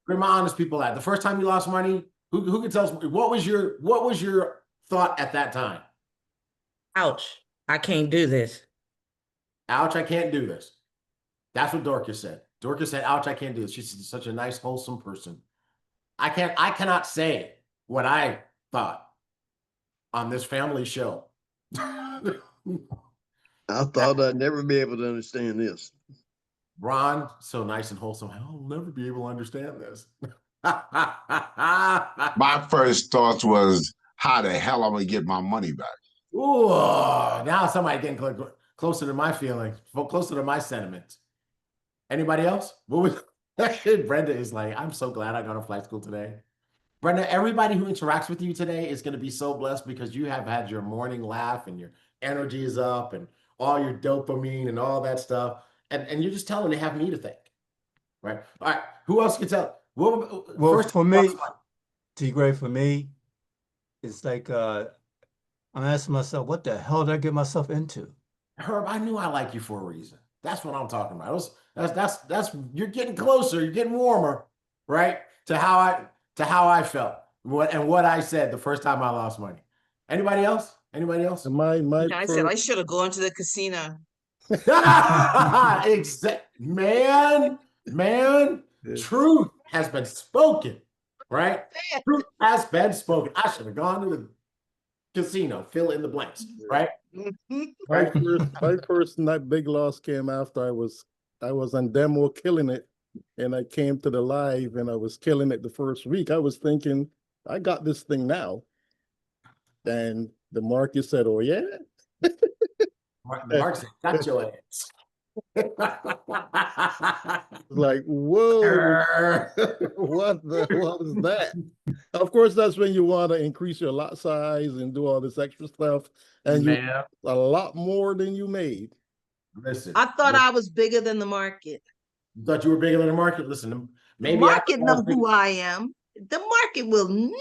[SPEAKER 1] Where my honest people at? The first time you lost money, who can tell us what was your thought at that time?
[SPEAKER 10] Ouch, I can't do this.
[SPEAKER 1] Ouch, I can't do this. That's what Dorcas said. Dorcas said, ouch, I can't do this. She's such a nice, wholesome person. I cannot say what I thought on this family show.
[SPEAKER 8] I thought I'd never be able to understand this.
[SPEAKER 1] Ron, so nice and wholesome. I'll never be able to understand this.
[SPEAKER 7] My first thoughts was, how the hell am I gonna get my money back?
[SPEAKER 1] Ooh, now somebody getting closer to my feelings, closer to my sentiments. Anybody else? What was Brenda is like, I'm so glad I got to flight school today. Brenda, everybody who interacts with you today is going to be so blessed because you have had your morning laugh and your energy is up and all your dopamine and all that stuff. And you're just telling they have me to thank. Right? All right. Who else can tell?
[SPEAKER 15] Well, for me, T-Gray, for me, it's like I'm asking myself, what the hell did I get myself into?
[SPEAKER 1] Herb, I knew I like you for a reason. That's what I'm talking about. That's you're getting closer, you're getting warmer, right? To how I felt. What I said the first time I lost money. Anybody else? Anybody else?
[SPEAKER 12] I said I should have gone to the casino.
[SPEAKER 1] Man, truth has been spoken, right? Truth has been spoken. I should have gone to the casino, fill in the blanks, right?
[SPEAKER 5] My first night big loss came after I was on demo killing it, and I came to the live and I was killing it the first week. I was thinking, I got this thing now. And the market said, oh yeah.
[SPEAKER 1] Mark said, got your ass.
[SPEAKER 5] Like, whoa, what was that? Of course, that's when you want to increase your lot size and do all this extra stuff, and you a lot more than you made.
[SPEAKER 1] Listen,
[SPEAKER 12] I thought I was bigger than the market.
[SPEAKER 1] You thought you were bigger than the market? Listen, maybe
[SPEAKER 12] the market knows who I am. The market will not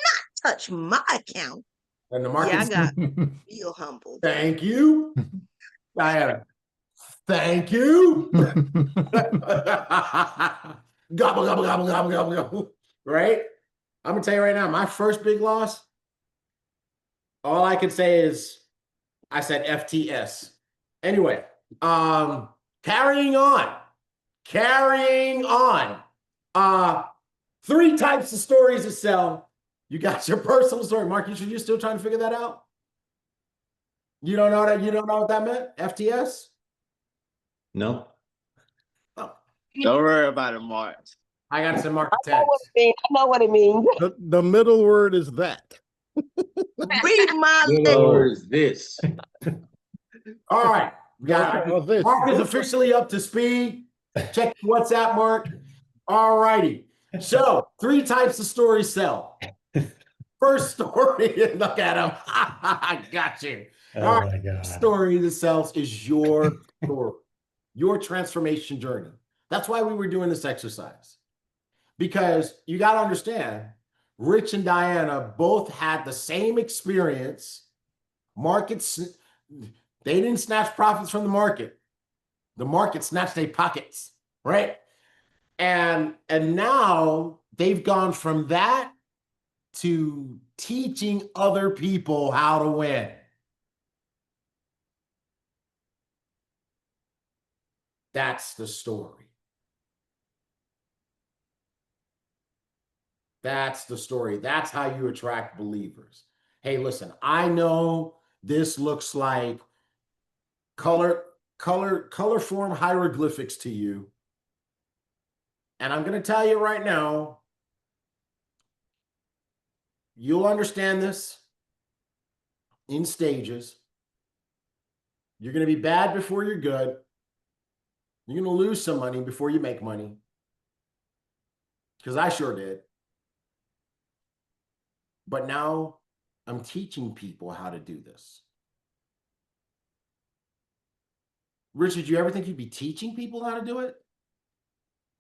[SPEAKER 12] touch my account.
[SPEAKER 1] And the market,
[SPEAKER 12] I got real humbled.
[SPEAKER 1] Thank you, Diana. Thank you. Gobble, gobble, gobble, gobble, gobble, gobble. Right? I'm gonna tell you right now, my first big loss, all I can say is I said FTS. Anyway, carrying on. 3 types of stories to sell. You got your personal story. Mark, you're still trying to figure that out? You don't know that? You don't know what that meant? FTS?
[SPEAKER 2] No.
[SPEAKER 1] Oh.
[SPEAKER 8] Don't worry about it, Mark.
[SPEAKER 1] I got some
[SPEAKER 11] I know what
[SPEAKER 1] architects.
[SPEAKER 11] it means. I know what it means.
[SPEAKER 5] The middle word is that.
[SPEAKER 10] Read my
[SPEAKER 13] The word is this.
[SPEAKER 1] All right. We got
[SPEAKER 5] Okay, this.
[SPEAKER 1] Mark is officially up to speed. Check what's that, Mark. All righty. So 3 types of stories sell. First story, look at him. I got you.
[SPEAKER 2] Oh
[SPEAKER 1] All right.
[SPEAKER 2] my God.
[SPEAKER 1] Story that sells is your story, your transformation journey. That's why we were doing this exercise. Because you got to understand, Rich and Diana both had the same experience. Markets, they didn't snatch profits from the market. The market snatched their pockets, right? And now they've gone from that to teaching other people how to win. That's the story. That's the story. That's how you attract believers. Hey, listen, I know this looks like color form hieroglyphics to you. And I'm going to tell you right now, you'll understand this in stages. You're going to be bad before you're good. You're going to lose some money before you make money. Because I sure did. But now I'm teaching people how to do this. Richard, you ever think you'd be teaching people how to do it?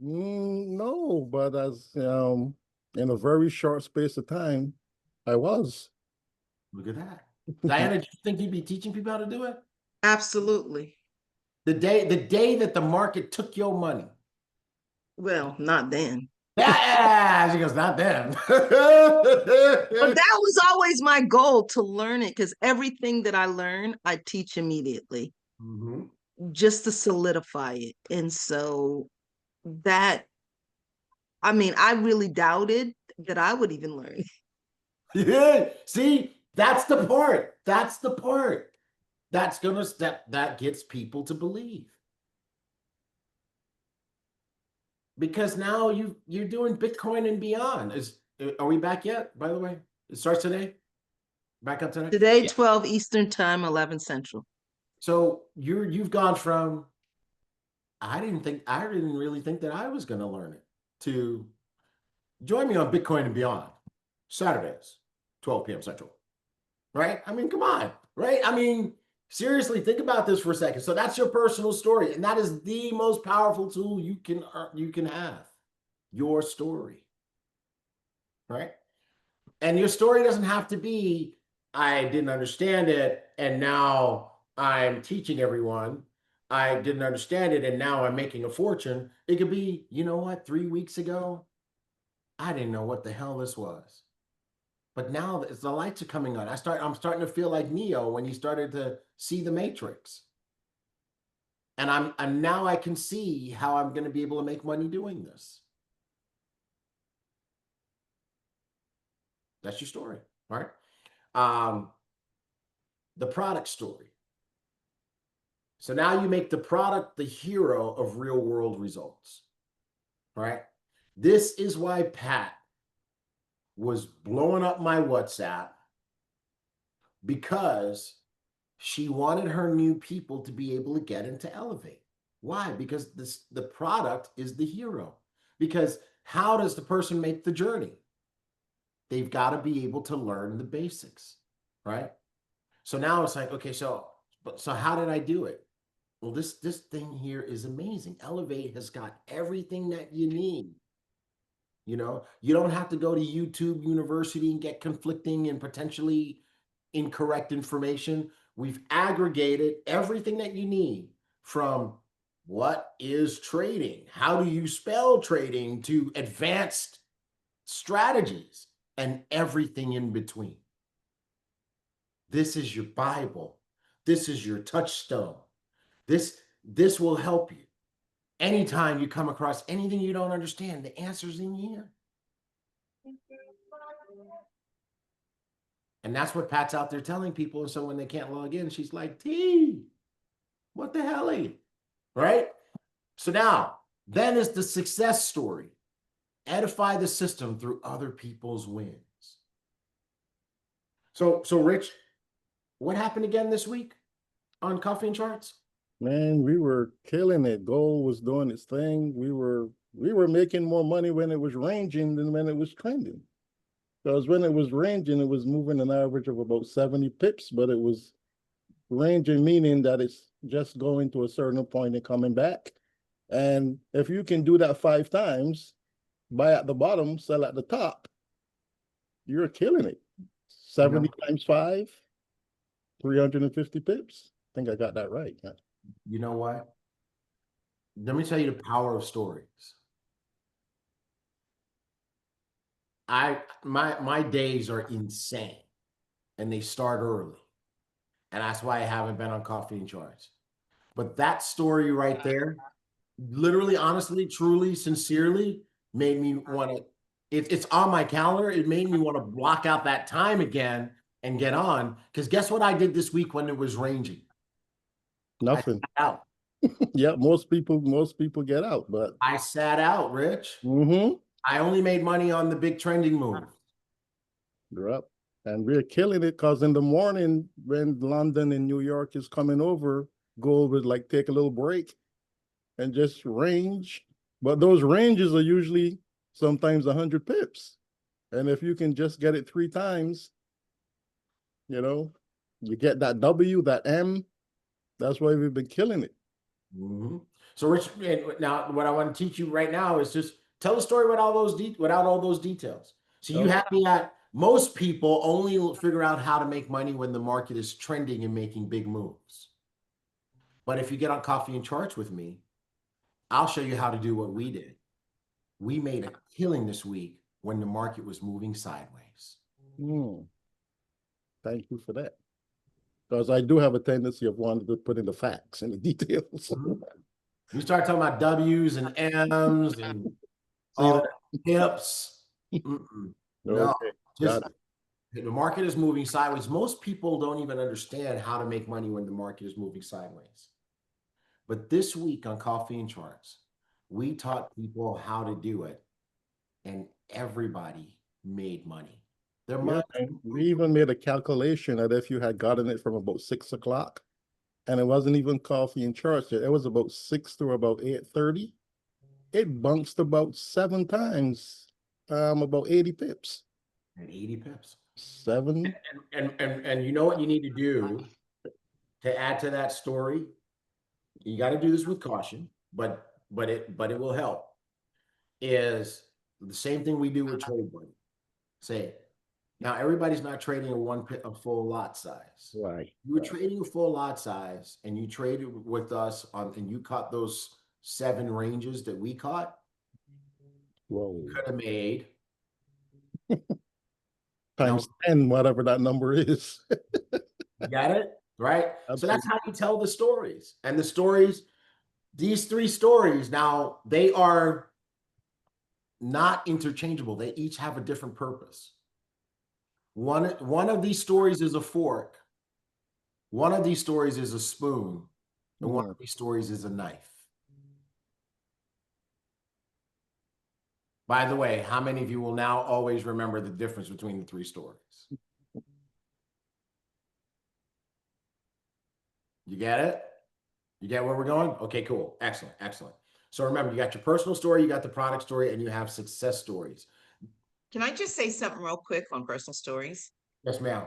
[SPEAKER 5] No, but as in a very short space of time, I was.
[SPEAKER 1] Look at that. Diana, do you think you'd be teaching people how to do it?
[SPEAKER 10] Absolutely.
[SPEAKER 1] The day that the market took your money.
[SPEAKER 10] Well, not then.
[SPEAKER 1] Yeah, she goes, not then.
[SPEAKER 10] But that was always my goal, to learn it, because everything that I learn, I teach immediately, just to solidify it. And so that, I mean, I really doubted that I would even learn.
[SPEAKER 1] Yeah, see, that's the part. That's the part. That gets people to believe. Because now you're doing Bitcoin and beyond. Are we back yet, by the way? It starts today? Back up today?
[SPEAKER 10] Today, 12 Eastern time, 11 Central.
[SPEAKER 1] So you've gone from, I didn't really think that I was going to learn it, to join me on Bitcoin and Beyond, Saturdays, 12 p.m. Central. Right? I mean, come on, right? I mean, seriously, think about this for a second. So that's your personal story, and that is the most powerful tool you can have. Your story, right? And your story doesn't have to be, I didn't understand it, and now I'm teaching everyone. I didn't understand it, and now I'm making a fortune. It could be, you know what, 3 weeks ago, I didn't know what the hell this was. But now the lights are coming on. I'm starting to feel like Neo when he started to see the Matrix. And now I can see how I'm going to be able to make money doing this. That's your story, right? The product story. So now you make the product the hero of real world results, right? This is why Pat was blowing up my WhatsApp, because she wanted her new people to be able to get into Elevate. Why? Because the product is the hero. Because how does the person make the journey? They've got to be able to learn the basics, right? So now it's like, okay, so how did I do it? Well, this thing here is amazing. Elevate has got everything that you need. You know, you don't have to go to YouTube University and get conflicting and potentially incorrect information. We've aggregated everything that you need, from what is trading, how do you spell trading, to advanced strategies, and everything in between. This is your Bible. This is your touchstone. This will help you. Anytime you come across anything you don't understand, the answer's in here. And that's what Pat's out there telling people. And so when they can't log in, she's like, T, what the hell? Right? So now Then is the success story. Edify the system through other people's wins. So Rich, what happened again this week on Coffee and Charts?
[SPEAKER 5] Man, we were killing it. Gold was doing its thing. We were making more money when it was ranging than when it was trending. Because when it was ranging, it was moving an average of about 70 pips, but it was ranging, meaning that it's just going to a certain point and coming back. And if you can do that 5 times, buy at the bottom, sell at the top, you're killing it. 70 times 5, 350 pips. I think I got that right.
[SPEAKER 1] You know what? Let me tell you the power of stories. My days are insane and they start early. And that's why I haven't been on Coffee and Charts. But that story right there, literally, honestly, truly, sincerely, made me want to, it's on my calendar. It made me want to block out that time again and get on. Because guess what I did this week when it was ranging?
[SPEAKER 5] Nothing.
[SPEAKER 1] I sat out.
[SPEAKER 5] Yeah, most people get out, but
[SPEAKER 1] I sat out, Rich.
[SPEAKER 5] Mm-hmm.
[SPEAKER 1] I only made money on the big trending move.
[SPEAKER 5] You're up. And we're killing it because in the morning, when London and New York is coming over, gold would like take a little break and just range. But those ranges are usually sometimes 100 pips. And if you can just get it 3 times, you get that W, that M. That's why we've been killing it.
[SPEAKER 1] Mm-hmm. So, Rich, now what I want to teach you right now is just tell the story without all those details. So you have me at most people only figure out how to make money when the market is trending and making big moves. But if you get on Coffee and Charts with me, I'll show you how to do what we did. We made a killing this week when the market was moving sideways.
[SPEAKER 5] Thank you for that. Because I do have a tendency of wanting to put in the facts and the details.
[SPEAKER 1] You start talking about W's and M's and all hips. No, just the market is moving sideways. Most people don't even understand how to make money when the market is moving sideways. But this week on Coffee and Charts, we taught people how to do it, and everybody made money.
[SPEAKER 5] We even made a calculation that if you had gotten it from about 6 o'clock, and it wasn't even Coffee and Charts, it was about 6 to about 8:30, it bounced about 7 times, about 80 pips.
[SPEAKER 1] And 80 pips.
[SPEAKER 5] 7.
[SPEAKER 1] And you know what you need to do to add to that story? You got to do this with caution, but it will help. Is the same thing we do with trade money. Say, now everybody's not trading a full lot size.
[SPEAKER 5] Right.
[SPEAKER 1] You were trading a full lot size, and you traded with us and you caught those 7 ranges that we caught.
[SPEAKER 5] Whoa.
[SPEAKER 1] You could have made
[SPEAKER 5] times 10, whatever that number is.
[SPEAKER 1] You got it? Right?
[SPEAKER 5] Absolutely.
[SPEAKER 1] So that's how you tell the stories. And the stories, these 3 stories, now they are not interchangeable. They each have a different purpose. One of these stories is a fork. One of these stories is a spoon. And one of these stories is a knife. By the way, how many of you will now always remember the difference between the 3 stories? You get it? You get where we're going? Okay, cool. Excellent, excellent. So remember, you got your personal story, you got the product story, and you have success stories.
[SPEAKER 12] Can I just say something real quick on personal stories?
[SPEAKER 1] Yes, ma'am.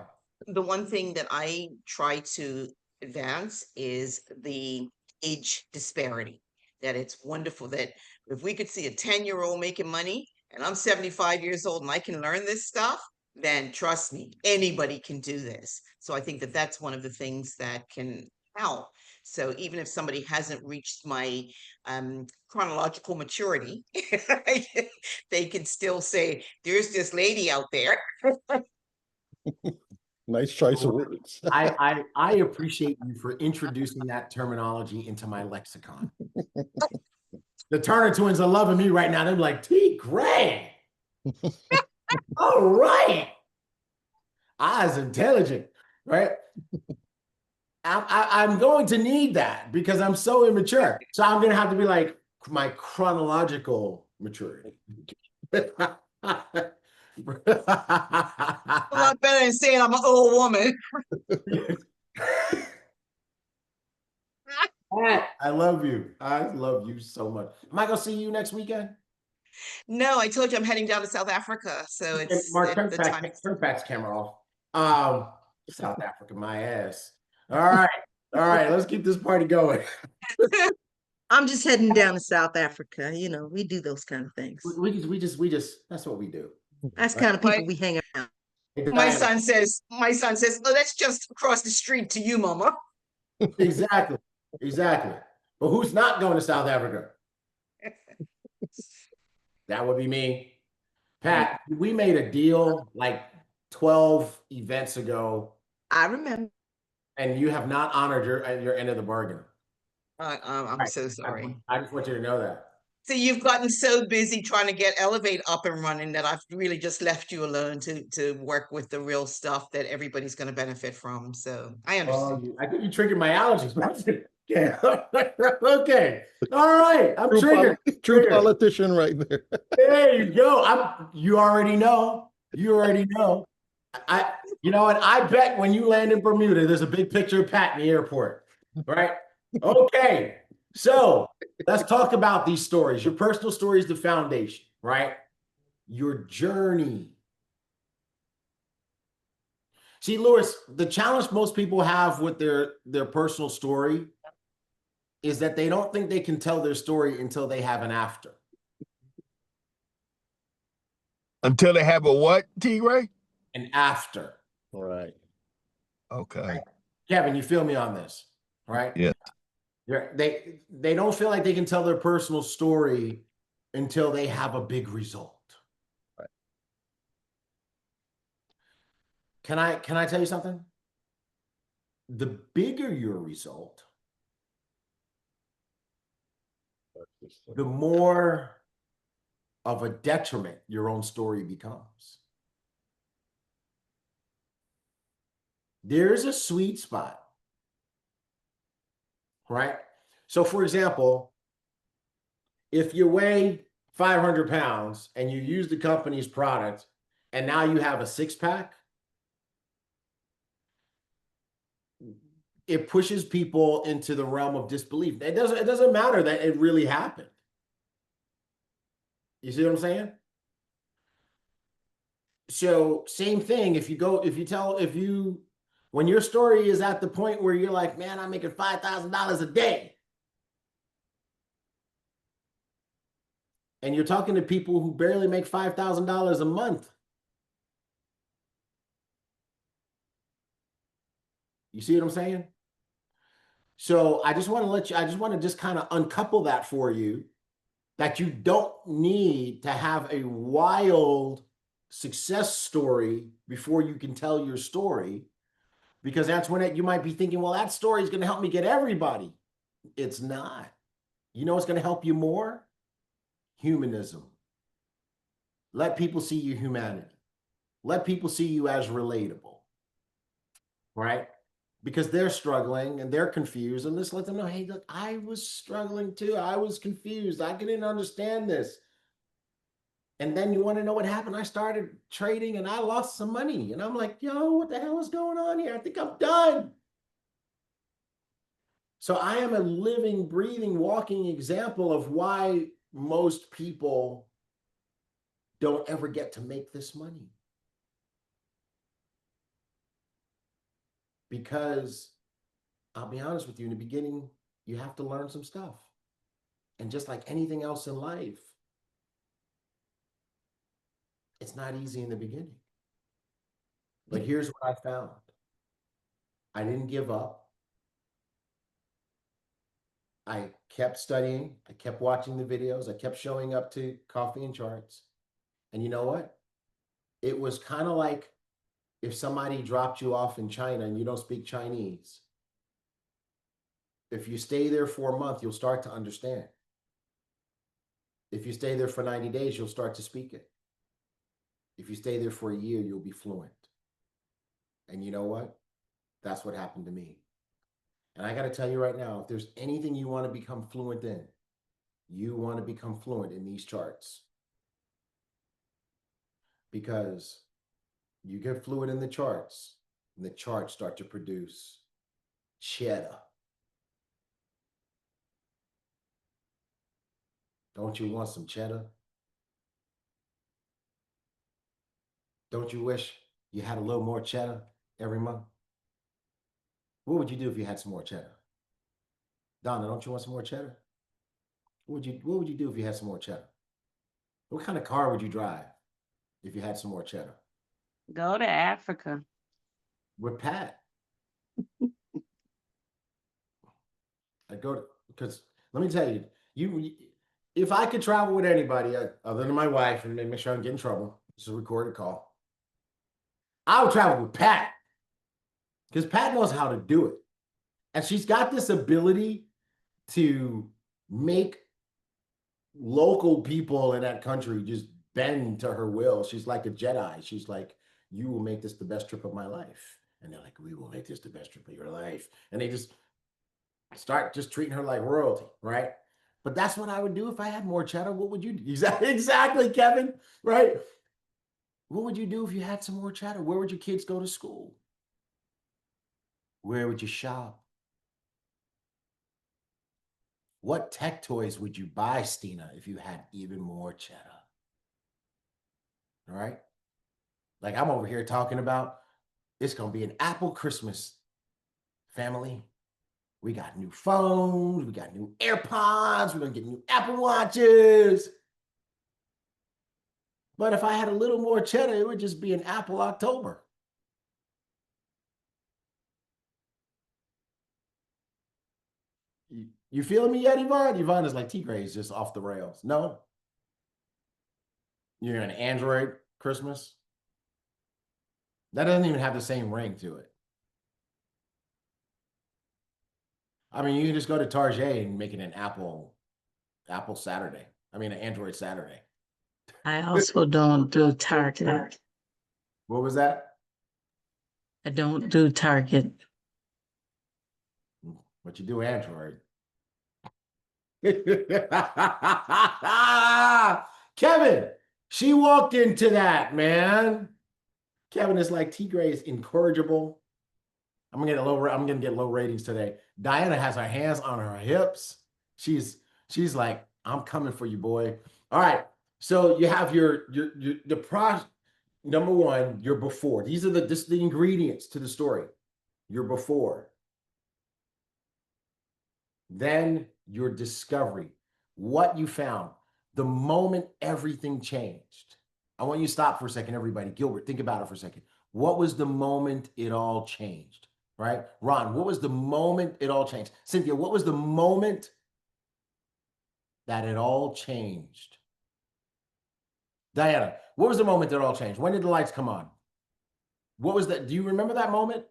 [SPEAKER 12] The one thing that I try to advance is the age disparity. That it's wonderful that if we could see a 10-year-old making money and I'm 75 years old and I can learn this stuff, then trust me, anybody can do this. So I think that that's one of the things that can help. So even if somebody hasn't reached my chronological maturity, they can still say, there's this lady out there.
[SPEAKER 5] Nice choice of words.
[SPEAKER 1] I appreciate you for introducing that terminology into my lexicon. The Turner twins are loving me right now. They're like, T. Gray. All right. I was intelligent, right? I'm going to need that because I'm so immature. So I'm going to have to be like, my chronological maturity.
[SPEAKER 12] A lot better than saying I'm an old woman.
[SPEAKER 1] I love you. I love you so much. Am I gonna see you next weekend?
[SPEAKER 12] No, I told you I'm heading down to South Africa, so it's
[SPEAKER 1] Mark, turn
[SPEAKER 12] the
[SPEAKER 1] back,
[SPEAKER 12] time.
[SPEAKER 1] turn Pat's camera off. South Africa, my ass. All right, let's keep this party going.
[SPEAKER 16] I'm just heading down to South Africa. You know, we do those kind of things.
[SPEAKER 1] We just that's what we do.
[SPEAKER 16] That's the kind of people we hang around.
[SPEAKER 12] My son says, oh, that's just across the street to you, Mama.
[SPEAKER 1] Exactly. But who's not going to South Africa? That would be me. Pat, we made a deal like 12 events ago.
[SPEAKER 16] I remember.
[SPEAKER 1] And you have not honored your end of the bargain.
[SPEAKER 12] I'm so sorry.
[SPEAKER 1] I just want you to know that.
[SPEAKER 12] So you've gotten so busy trying to get Elevate up and running that I've really just left you alone to work with the real stuff that everybody's going to benefit from. So I understand.
[SPEAKER 1] I think you triggered my allergies. Yeah. Okay. All right. I'm triggered.
[SPEAKER 5] True politician right there.
[SPEAKER 1] There you go. You already know. You know what? I bet when you land in Bermuda, there's a big picture of Pat in the airport. Right? Okay. So let's talk about these stories. Your personal story is the foundation, right? Your journey. See, Louis, the challenge most people have with their personal story is that they don't think they can tell their story until they have an after.
[SPEAKER 17] Until they have a what, T-Ray?
[SPEAKER 1] An after.
[SPEAKER 5] All right.
[SPEAKER 17] Okay.
[SPEAKER 1] Right? Kevin, you feel me on this, right?
[SPEAKER 17] Yeah.
[SPEAKER 1] They don't feel like they can tell their personal story until they have a big result.
[SPEAKER 5] Right.
[SPEAKER 1] Can I tell you something? The bigger your result, the more of a detriment your own story becomes. There's a sweet spot, right? So for example, if you weigh 500 pounds and you use the company's product and now you have a 6-pack, it pushes people into the realm of disbelief. It doesn't matter that it really happened. You see what I'm saying? So same thing, when your story is at the point where you're like, man, I'm making $5,000 a day. And you're talking to people who barely make $5,000 a month. You see what I'm saying? So I just want to just kind of uncouple that for you, that you don't need to have a wild success story before you can tell your story, because Antoinette, you might be thinking, well, that story is going to help me get everybody. It's not. You know what's going to help you more? Humanism. Let people see your humanity. Let people see you as relatable, right? Because they're struggling and they're confused, and just let them know, hey, look, I was struggling too. I was confused. I didn't understand this. And then you want to know what happened? I started trading and I lost some money. And I'm like, yo, what the hell is going on here? I think I'm done. So I am a living, breathing, walking example of why most people don't ever get to make this money. Because I'll be honest with you, in the beginning, you have to learn some stuff. And just like anything else in life, it's not easy in the beginning. But here's what I found. I didn't give up. I kept studying. I kept watching the videos. I kept showing up to Coffee and Charts. And you know what? It was kind of like if somebody dropped you off in China and you don't speak Chinese. If you stay there for a month, you'll start to understand. If you stay there for 90 days, you'll start to speak it. If you stay there for a year, you'll be fluent. And you know what? That's what happened to me. And I got to tell you right now, if there's anything you want to become fluent in, you want to become fluent in these charts, because you get fluent in the charts, and the charts start to produce cheddar. Don't you want some cheddar? Don't you wish you had a little more cheddar every month? What would you do if you had some more cheddar? Donna, don't you want some more cheddar? What would you do if you had some more cheddar? What kind of car would you drive if you had some more cheddar?
[SPEAKER 10] Go to Africa.
[SPEAKER 1] With Pat. I go to, because let me tell you, if I could travel with anybody other than my wife, and make sure I don't get in trouble, this is a recorded call, I would travel with Pat, because Pat knows how to do it. And she's got this ability to make local people in that country just bend to her will. She's like a Jedi. She's like, you will make this the best trip of my life. And they're like, we will make this the best trip of your life. And they just start just treating her like royalty, right? But that's what I would do if I had more cheddar. What would you do? Exactly, Kevin, right? What would you do if you had some more cheddar? Where would your kids go to school? Where would you shop? What tech toys would you buy, Stina, if you had even more cheddar? All right? Like I'm over here talking about, it's going to be an Apple Christmas, family. We got new phones. We got new AirPods. We're going to get new Apple Watches. But if I had a little more cheddar, it would just be an Apple October. You feeling me yet, Yvonne? Yvonne is like, T-Gray is just off the rails. No? You're an Android Christmas? That doesn't even have the same ring to it. I mean, you can just go to Target and make it an Apple Saturday. I mean, an Android Saturday.
[SPEAKER 9] I also don't do Target.
[SPEAKER 1] What was that?
[SPEAKER 9] I don't do Target.
[SPEAKER 1] But you do Android. Kevin, she walked into that, man. Kevin is like, T-Gray is incorrigible. I'm gonna get low ratings today. Diana has her hands on her hips. She's like, I'm coming for you, boy. All right. So you have the process. Number one, your before. This is the ingredients to the story. Your before. Then your discovery. What you found. The moment everything changed. I want you to stop for a second, everybody. Gilbert, think about it for a second. What was the moment it all changed? Right? Ron, what was the moment it all changed? Cynthia, what was the moment that it all changed? Diana, what was the moment that it all changed? When did the lights come on? What was that? Do you remember that moment?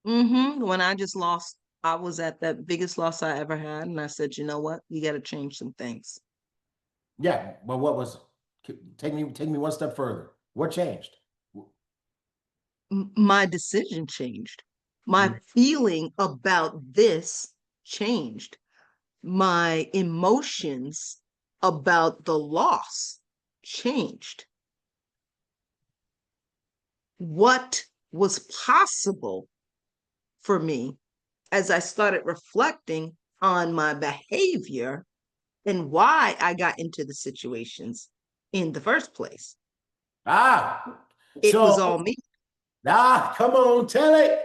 [SPEAKER 16] When I just lost, I was at the biggest loss I ever had. And I said, you know what? You got to change some things.
[SPEAKER 1] Yeah, but what was it? Take me one step further. What changed?
[SPEAKER 16] My decision changed. My feeling about this changed. My emotions about the loss changed. What was possible for me as I started reflecting on my behavior and why I got into the situations in the first place. It was all me.
[SPEAKER 1] Come on, tell it.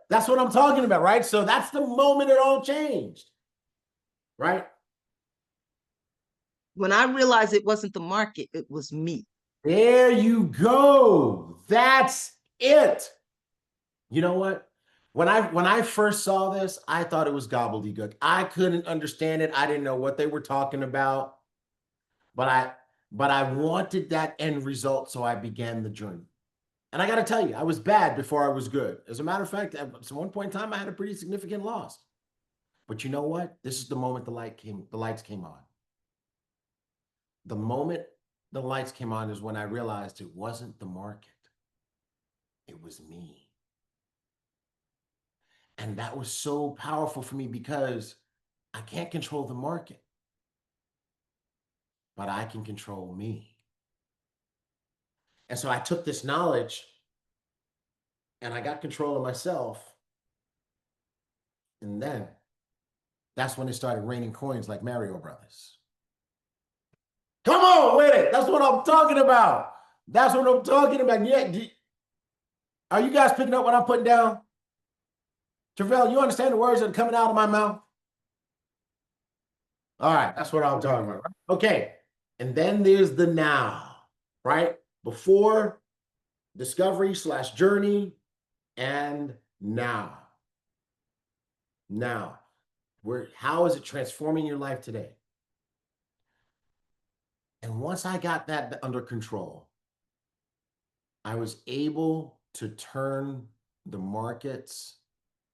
[SPEAKER 1] That's what I'm talking about, right? So that's the moment it all changed, right?
[SPEAKER 16] When I realized it wasn't the market, it was me.
[SPEAKER 1] There you go. That's it. You know what? When I first saw this, I thought it was gobbledygook. I couldn't understand it. I didn't know what they were talking about. But I wanted that end result, so I began the journey. And I got to tell you, I was bad before I was good. As a matter of fact, at one point in time, I had a pretty significant loss. But you know what? This is the moment the lights came on. The moment the lights came on is when I realized it wasn't the market. It was me. And that was so powerful for me because I can't control the market. but I can control me. And so I took this knowledge and I got control of myself. And then that's when it started raining coins like Mario Brothers. Come on with it. That's what I'm talking about. That's what I'm talking about. Yeah. Are you guys picking up what I'm putting down? Travell, you understand the words that are coming out of my mouth? All right, that's what I'm talking about. Okay, and then there's the now, right? Before, discovery / journey, and now. Now, how is it transforming your life today? And once I got that under control, I was able to turn the markets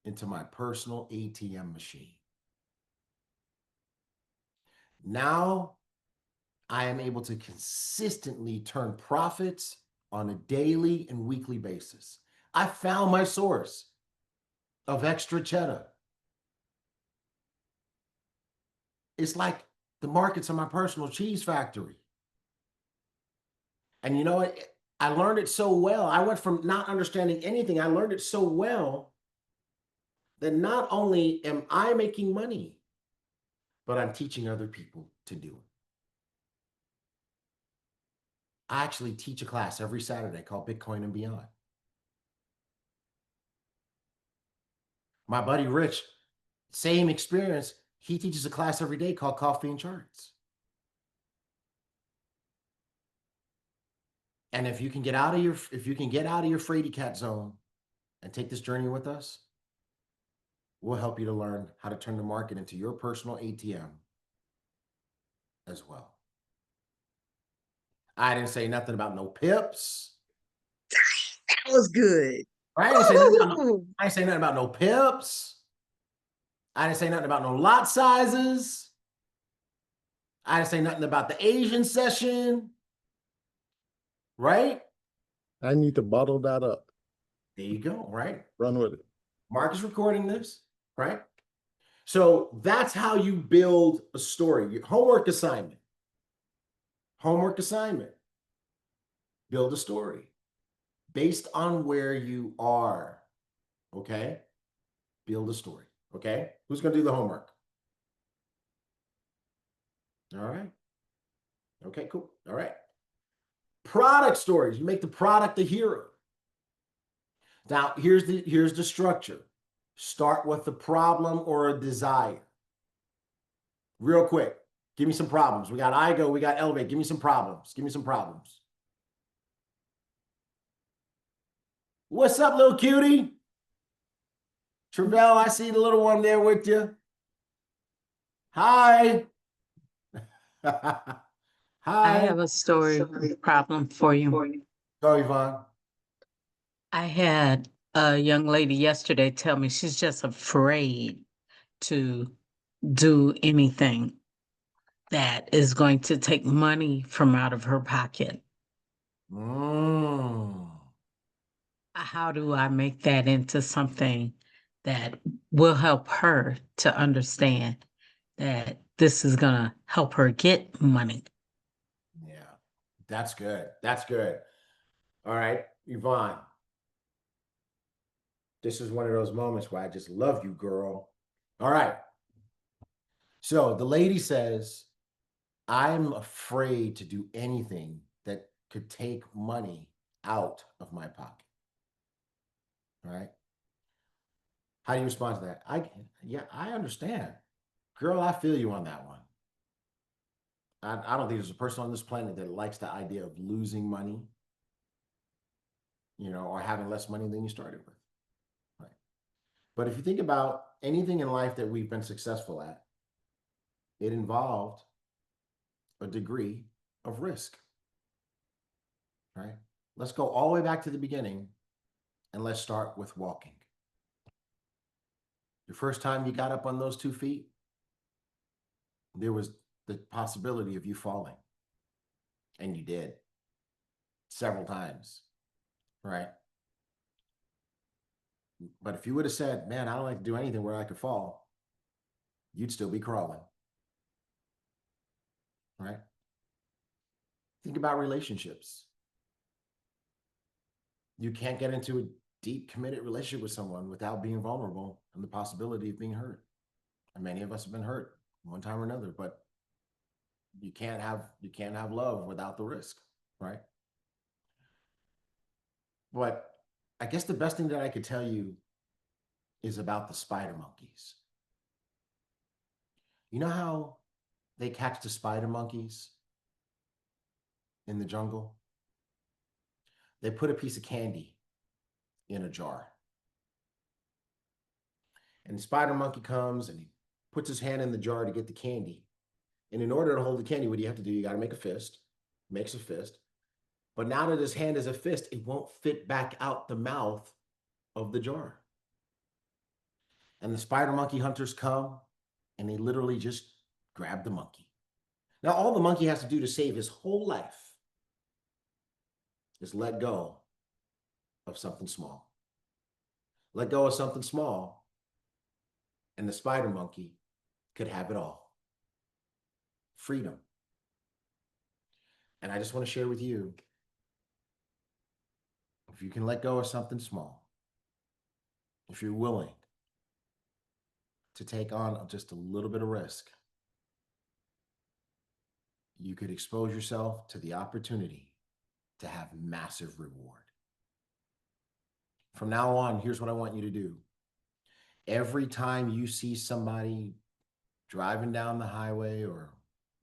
[SPEAKER 1] into my personal ATM machine. Now, I am able to consistently turn profits on a daily and weekly basis. I found my source of extra cheddar. It's like the markets are my personal cheese factory. And you know what? I learned it so well. I went from not understanding anything. I learned it so well that not only am I making money, but I'm teaching other people to do it. I actually teach a class every Saturday called Bitcoin and Beyond. My buddy Rich, same experience. He teaches a class every day called Coffee and Charts. And if you can get out of your fraidy cat zone and take this journey with us, we'll help you to learn how to turn the market into your personal ATM as well. I didn't say nothing about no pips.
[SPEAKER 16] That was good.
[SPEAKER 1] I didn't say nothing about no pips. I didn't say nothing about no lot sizes. I didn't say nothing about the Asian session. Right?
[SPEAKER 5] I need to bottle that up.
[SPEAKER 1] There you go, right?
[SPEAKER 5] Run with it.
[SPEAKER 1] Mark is recording this, right? So that's how you build a story. Your homework assignment. Homework assignment. Build a story based on where you are, okay? Build a story, okay? Who's going to do the homework? All right. Okay, cool. All right. Product stories. You make the product the hero. Now, here's the structure. Start with a problem or a desire. Real quick. Give me some problems. We got IGO, we got Elevate. Give me some problems. Give me some problems. What's up, little cutie? Travell, I see the little one there with you. Hi. Hi.
[SPEAKER 9] I have a story problem for you.
[SPEAKER 1] Go, Yvonne.
[SPEAKER 9] I had a young lady yesterday tell me she's just afraid to do anything that is going to take money from out of her pocket. How do I make that into something that will help her to understand that this is going to help her get money?
[SPEAKER 1] Yeah, that's good. That's good. All right, Yvonne. This is one of those moments where I just love you, girl. All right. So the lady says, I'm afraid to do anything that could take money out of my pocket. All right. How do you respond to that? I understand. Girl, I feel you on that one. I don't think there's a person on this planet that likes the idea of losing money, or having less money than you started with. Right. But if you think about anything in life that we've been successful at, it involved a degree of risk. Right? Let's go all the way back to the beginning and let's start with walking. The first time you got up on those 2 feet, there was the possibility of you falling. And you did. Several times. Right? But if you would have said, man, I don't like to do anything where I could fall, you'd still be crawling. Right? Think about relationships. You can't get into a deep, committed relationship with someone without being vulnerable and the possibility of being hurt. And many of us have been hurt one time or another, but you can't have love without the risk, right? But I guess the best thing that I could tell you is about the spider monkeys. You know how they catch the spider monkeys in the jungle? They put a piece of candy in a jar. And the spider monkey comes and he puts his hand in the jar to get the candy. And in order to hold the candy, what do you have to do? You got to make a fist. Makes a fist. But now that his hand is a fist, it won't fit back out the mouth of the jar. And the spider monkey hunters come and they literally just grab the monkey. Now, all the monkey has to do to save his whole life is let go of something small. Let go of something small, and the spider monkey could have it all. Freedom. And I just want to share with you, if you can let go of something small, if you're willing to take on just a little bit of risk, you could expose yourself to the opportunity to have massive reward. From now on, here's what I want you to do. Every time you see somebody driving down the highway or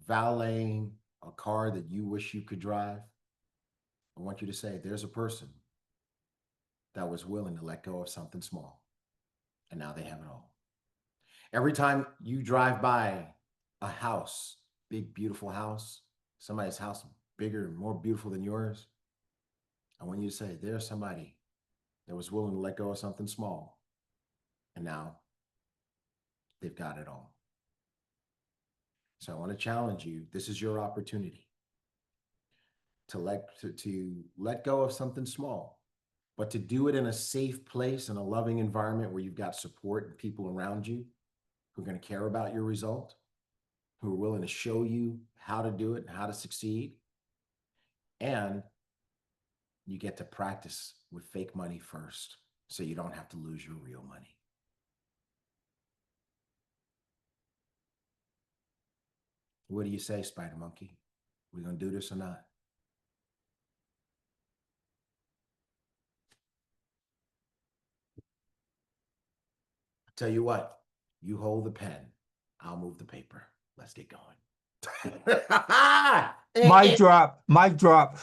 [SPEAKER 1] valeting a car that you wish you could drive, I want you to say, there's a person that was willing to let go of something small, and now they have it all. Every time you drive by a house, big, beautiful house, somebody's house bigger and more beautiful than yours, I want you to say, there's somebody that was willing to let go of something small, and now they've got it all. So I want to challenge you. This is your opportunity to let go of something small, but to do it in a safe place, in a loving environment where you've got support and people around you who are going to care about your result, who are willing to show you how to do it and how to succeed. And you get to practice with fake money first, so you don't have to lose your real money. What do you say, Spider Monkey? We gonna do this or not? Tell you what, you hold the pen, I'll move the paper. Let's get going.
[SPEAKER 15] Mic drop, mic drop.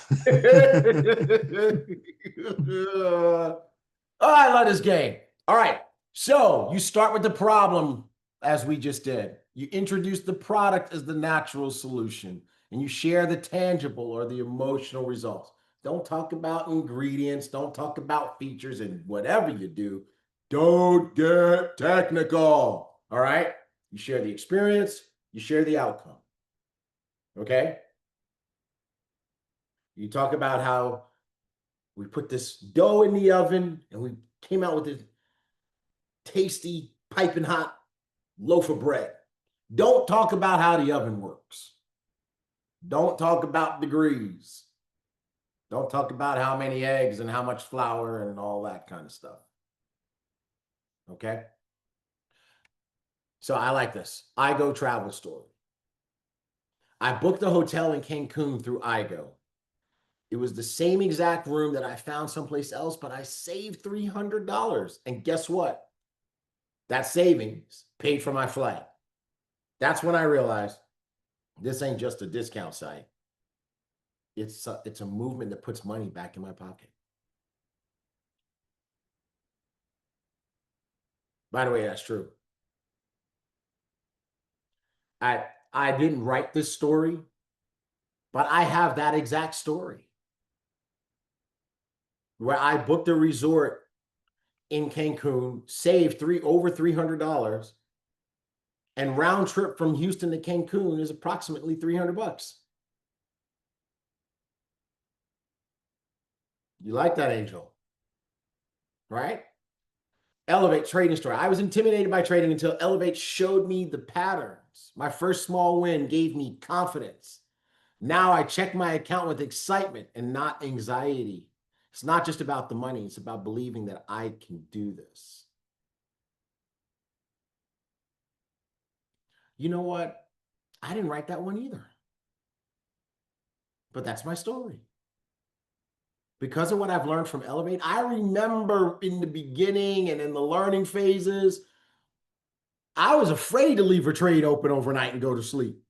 [SPEAKER 1] Oh, I love this game. All right, so you start with the problem as we just did. You introduce the product as the natural solution, and you share the tangible or the emotional results. Don't talk about ingredients. Don't talk about features, and whatever you do, don't get technical. All right? You share the experience, you share the outcome. Okay? You talk about how we put this dough in the oven and we came out with this tasty, piping hot loaf of bread. Don't talk about how the oven works. Don't talk about degrees. Don't talk about how many eggs and how much flour and all that kind of stuff. Okay? So I like this. iGo travel story. I booked a hotel in Cancun through iGo. It was the same exact room that I found someplace else, but I saved $300. And guess what? That savings paid for my flight. That's when I realized this ain't just a discount site. It's a movement that puts money back in my pocket. By the way, that's true. I didn't write this story, but I have that exact story where I booked a resort in Cancun, saved over $300, and round trip from Houston to Cancun is approximately $300. You like that, Angel? Right? Elevate trading story. I was intimidated by trading until Elevate showed me the patterns. My first small win gave me confidence. Now I check my account with excitement and not anxiety. It's not just about the money. It's about believing that I can do this. You know what? I didn't write that one either. But that's my story. Because of what I've learned from Elevate, I remember in the beginning and in the learning phases, I was afraid to leave a trade open overnight and go to sleep.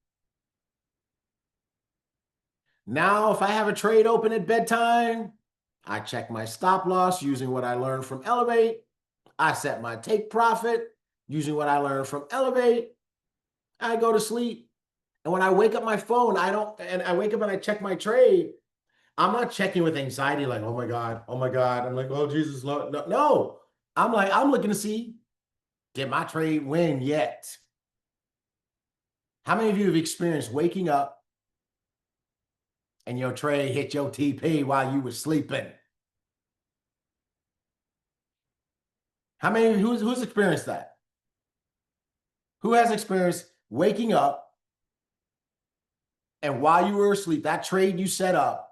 [SPEAKER 1] Now, if I have a trade open at bedtime, I check my stop loss using what I learned from Elevate. I set my take profit using what I learned from Elevate. I go to sleep. And when I wake up my phone, I wake up and I check my trade. I'm not checking with anxiety like, oh my God. I'm like, oh, Jesus. No. I'm like, I'm looking to see, did my trade win yet? How many of you have experienced waking up and your trade hit your TP while you were sleeping? How many, who's experienced that? Who has experienced waking up and while you were asleep, that trade you set up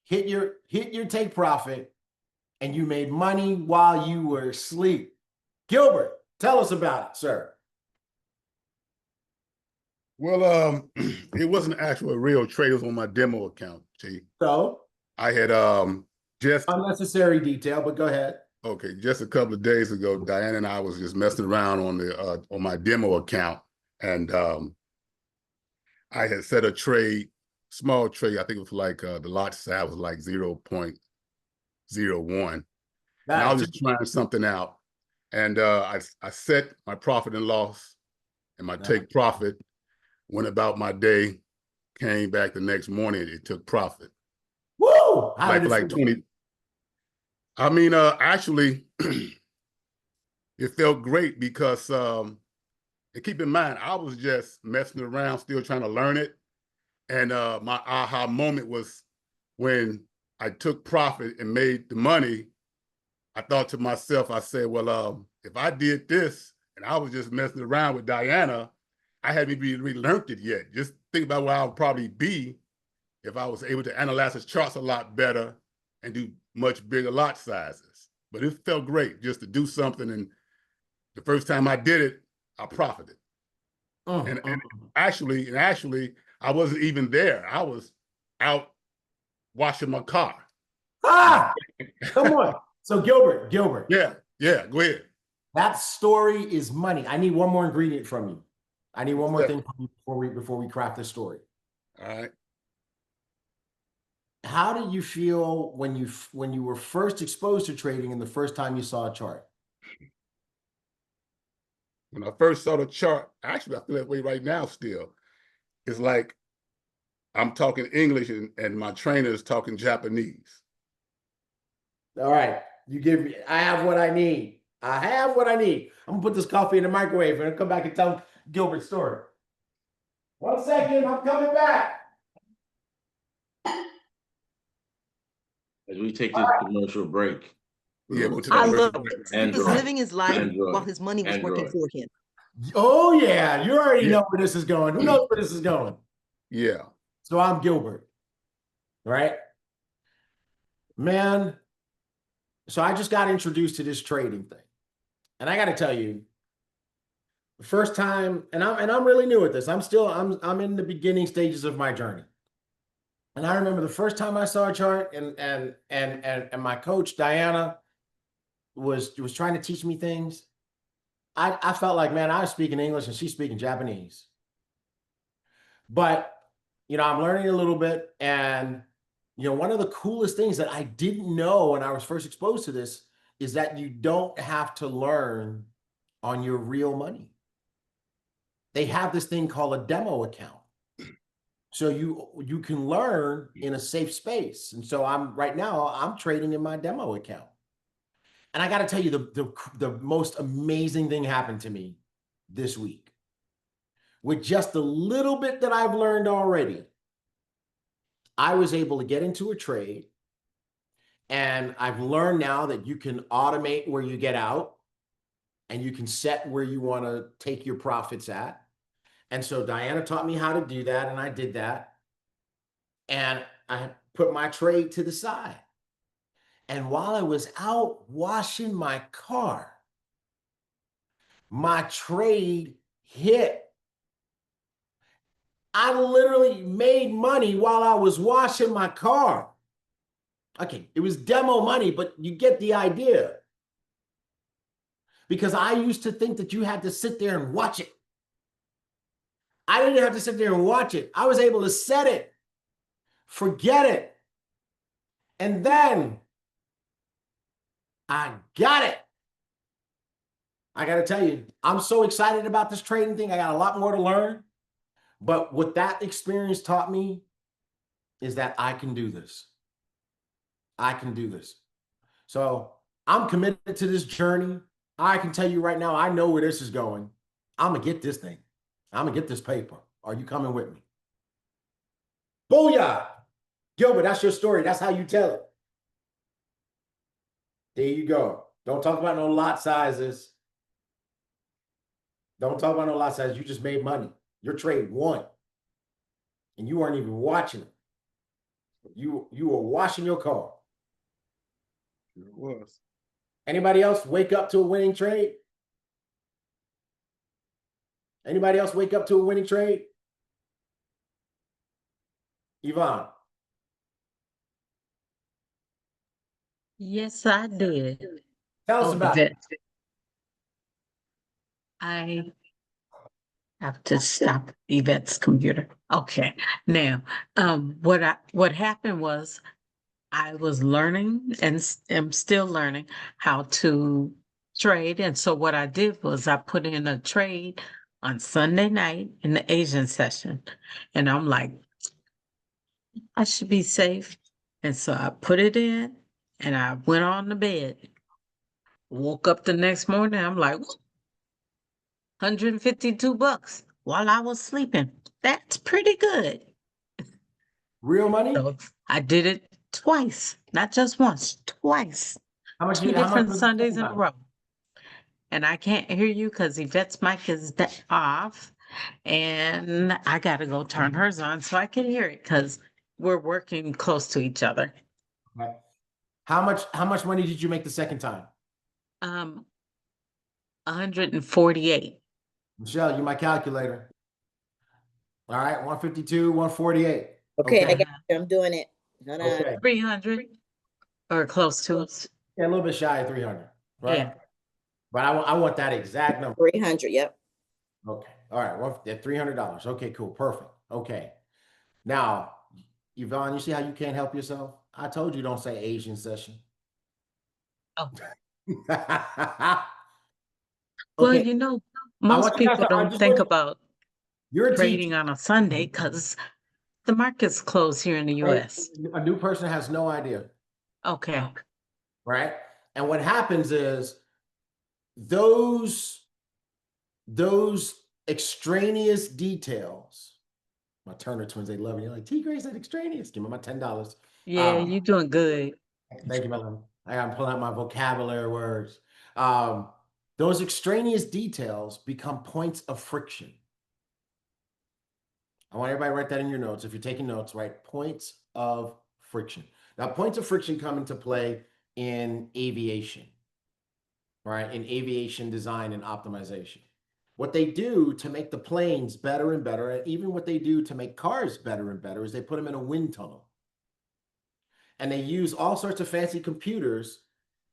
[SPEAKER 1] hit your take profit and you made money while you were asleep? Gilbert, tell us about it, sir.
[SPEAKER 18] Well, it wasn't actual real trade. It was on my demo account, T.
[SPEAKER 1] So
[SPEAKER 18] I had just
[SPEAKER 1] unnecessary detail, but go ahead.
[SPEAKER 18] Okay, just a couple of days ago, Diana and I was just messing around on the on my demo account, and I had set a trade, small trade. I think it was like the lot size was like 0.01. And I was just trying something out, and I set my profit and loss, and my take profit. Went about my day, came back the next morning, it took profit.
[SPEAKER 1] Woo!
[SPEAKER 18] Like 20. I mean, actually, it felt great because, and keep in mind, I was just messing around, still trying to learn it. And my aha moment was when I took profit and made the money. I thought to myself, I said, well, if I did this and I was just messing around with Diana, I hadn't really learned it yet. Just think about where I would probably be if I was able to analyze his charts a lot better and do much bigger lot sizes. But it felt great just to do something. And the first time I did it, I profited. And actually, I wasn't even there. I was out washing my car.
[SPEAKER 1] Ah, come on. So Gilbert.
[SPEAKER 18] Yeah, go ahead.
[SPEAKER 1] That story is money. I need one more ingredient from you. I need one more thing from you before we craft this story.
[SPEAKER 18] All right.
[SPEAKER 1] How did you feel when you were first exposed to trading and the first time you saw a chart?
[SPEAKER 18] When I first saw the chart, actually, I feel that way right now still. It's like I'm talking English and my trainer is talking Japanese.
[SPEAKER 1] All right. You give me, I have what I need. I have what I need. I'm gonna put this coffee in the microwave and come back and tell Gilbert's story. 1 second, I'm coming back.
[SPEAKER 19] As we take this commercial break.
[SPEAKER 18] Yeah,
[SPEAKER 16] I love it. He's living his life while his money was working for him.
[SPEAKER 1] Oh yeah, you already know where this is going. Who knows where this is going?
[SPEAKER 18] Yeah.
[SPEAKER 1] So I'm Gilbert, right? Man, so I just got introduced to this trading thing. And I got to tell you, the first time, and I'm really new at this. I'm in the beginning stages of my journey. And I remember the first time I saw a chart and my coach Diana was trying to teach me things. I felt like, man, I was speaking English and she's speaking Japanese. But, I'm learning a little bit. And, one of the coolest things that I didn't know when I was first exposed to this is that you don't have to learn on your real money. They have this thing called a demo account. So you can learn in a safe space. And so right now I'm trading in my demo account. And I got to tell you, the most amazing thing happened to me this week. With just a little bit that I've learned already, I was able to get into a trade. And I've learned now that you can automate where you get out and you can set where you want to take your profits at. And so Diana taught me how to do that, and I did that. And I had put my trade to the side. And while I was out washing my car, my trade hit. I literally made money while I was washing my car. Okay, it was demo money, but you get the idea. Because I used to think that you had to sit there and watch it. I didn't have to sit there and watch it. I was able to set it, forget it, and then I got it. I got to tell you, I'm so excited about this trading thing. I got a lot more to learn. But what that experience taught me is that I can do this. I can do this. So I'm committed to this journey. I can tell you right now, I know where this is going. I'm going to get this thing. I'm going to get this paper. Are you coming with me? Booyah! Gilbert, that's your story. That's how you tell it. There you go. Don't talk about no lot sizes. Don't talk about no lot sizes. You just made money. Your trade won. And you weren't even watching it. You were washing your car.
[SPEAKER 8] It was.
[SPEAKER 1] Anybody else wake up to a winning trade? Anybody else wake up to a winning trade? Yvonne.
[SPEAKER 9] Yes, I did.
[SPEAKER 1] Tell us about it.
[SPEAKER 9] I have to stop Yvette's computer. Okay. Now, what happened was I was learning and am still learning how to trade. And so what I did was I put in a trade on Sunday night in the Asian session. And I'm like, I should be safe. And so I put it in and I went on to bed. Woke up the next morning, I'm like, $152 while I was sleeping. That's pretty good.
[SPEAKER 1] Real money?
[SPEAKER 9] So I did it twice, not just once, twice. Two different Sundays in a row. And I can't hear you because Yvette's mic is off. And I got to go turn hers on so I can hear it because we're working close to each other.
[SPEAKER 1] Right. How much money did you make the second time?
[SPEAKER 9] 148.
[SPEAKER 1] Michelle, you my calculator. All right, 152, 148.
[SPEAKER 14] Okay, I got you. I'm doing it. Hold on.
[SPEAKER 1] Okay.
[SPEAKER 9] 300 or close to it.
[SPEAKER 1] Yeah, a little bit shy of 300, right?
[SPEAKER 9] Yeah.
[SPEAKER 1] But I want that exact number.
[SPEAKER 14] 300, yep.
[SPEAKER 1] Okay. All right. Well, $300. Okay, cool. Perfect. Okay. Now, Yvonne, you see how you can't help yourself? I told you don't say Asian session.
[SPEAKER 9] Oh.
[SPEAKER 1] Okay.
[SPEAKER 9] Well, you know, most people don't think about
[SPEAKER 1] you're
[SPEAKER 9] trading on a Sunday because the market's closed here in the US.
[SPEAKER 1] A new person has no idea.
[SPEAKER 9] Okay.
[SPEAKER 1] Right? And what happens is those extraneous details. My Turner twins, they love it. You're like, T Gray said extraneous. Give me my $10.
[SPEAKER 9] Yeah, you're doing good.
[SPEAKER 1] Thank you, my love. I'm pulling out my vocabulary words. Those extraneous details become points of friction. I want everybody to write that in your notes. If you're taking notes, write points of friction. Now, points of friction come into play in aviation, right? In aviation design and optimization. What they do to make the planes better and better, and even what they do to make cars better and better, is they put them in a wind tunnel. And they use all sorts of fancy computers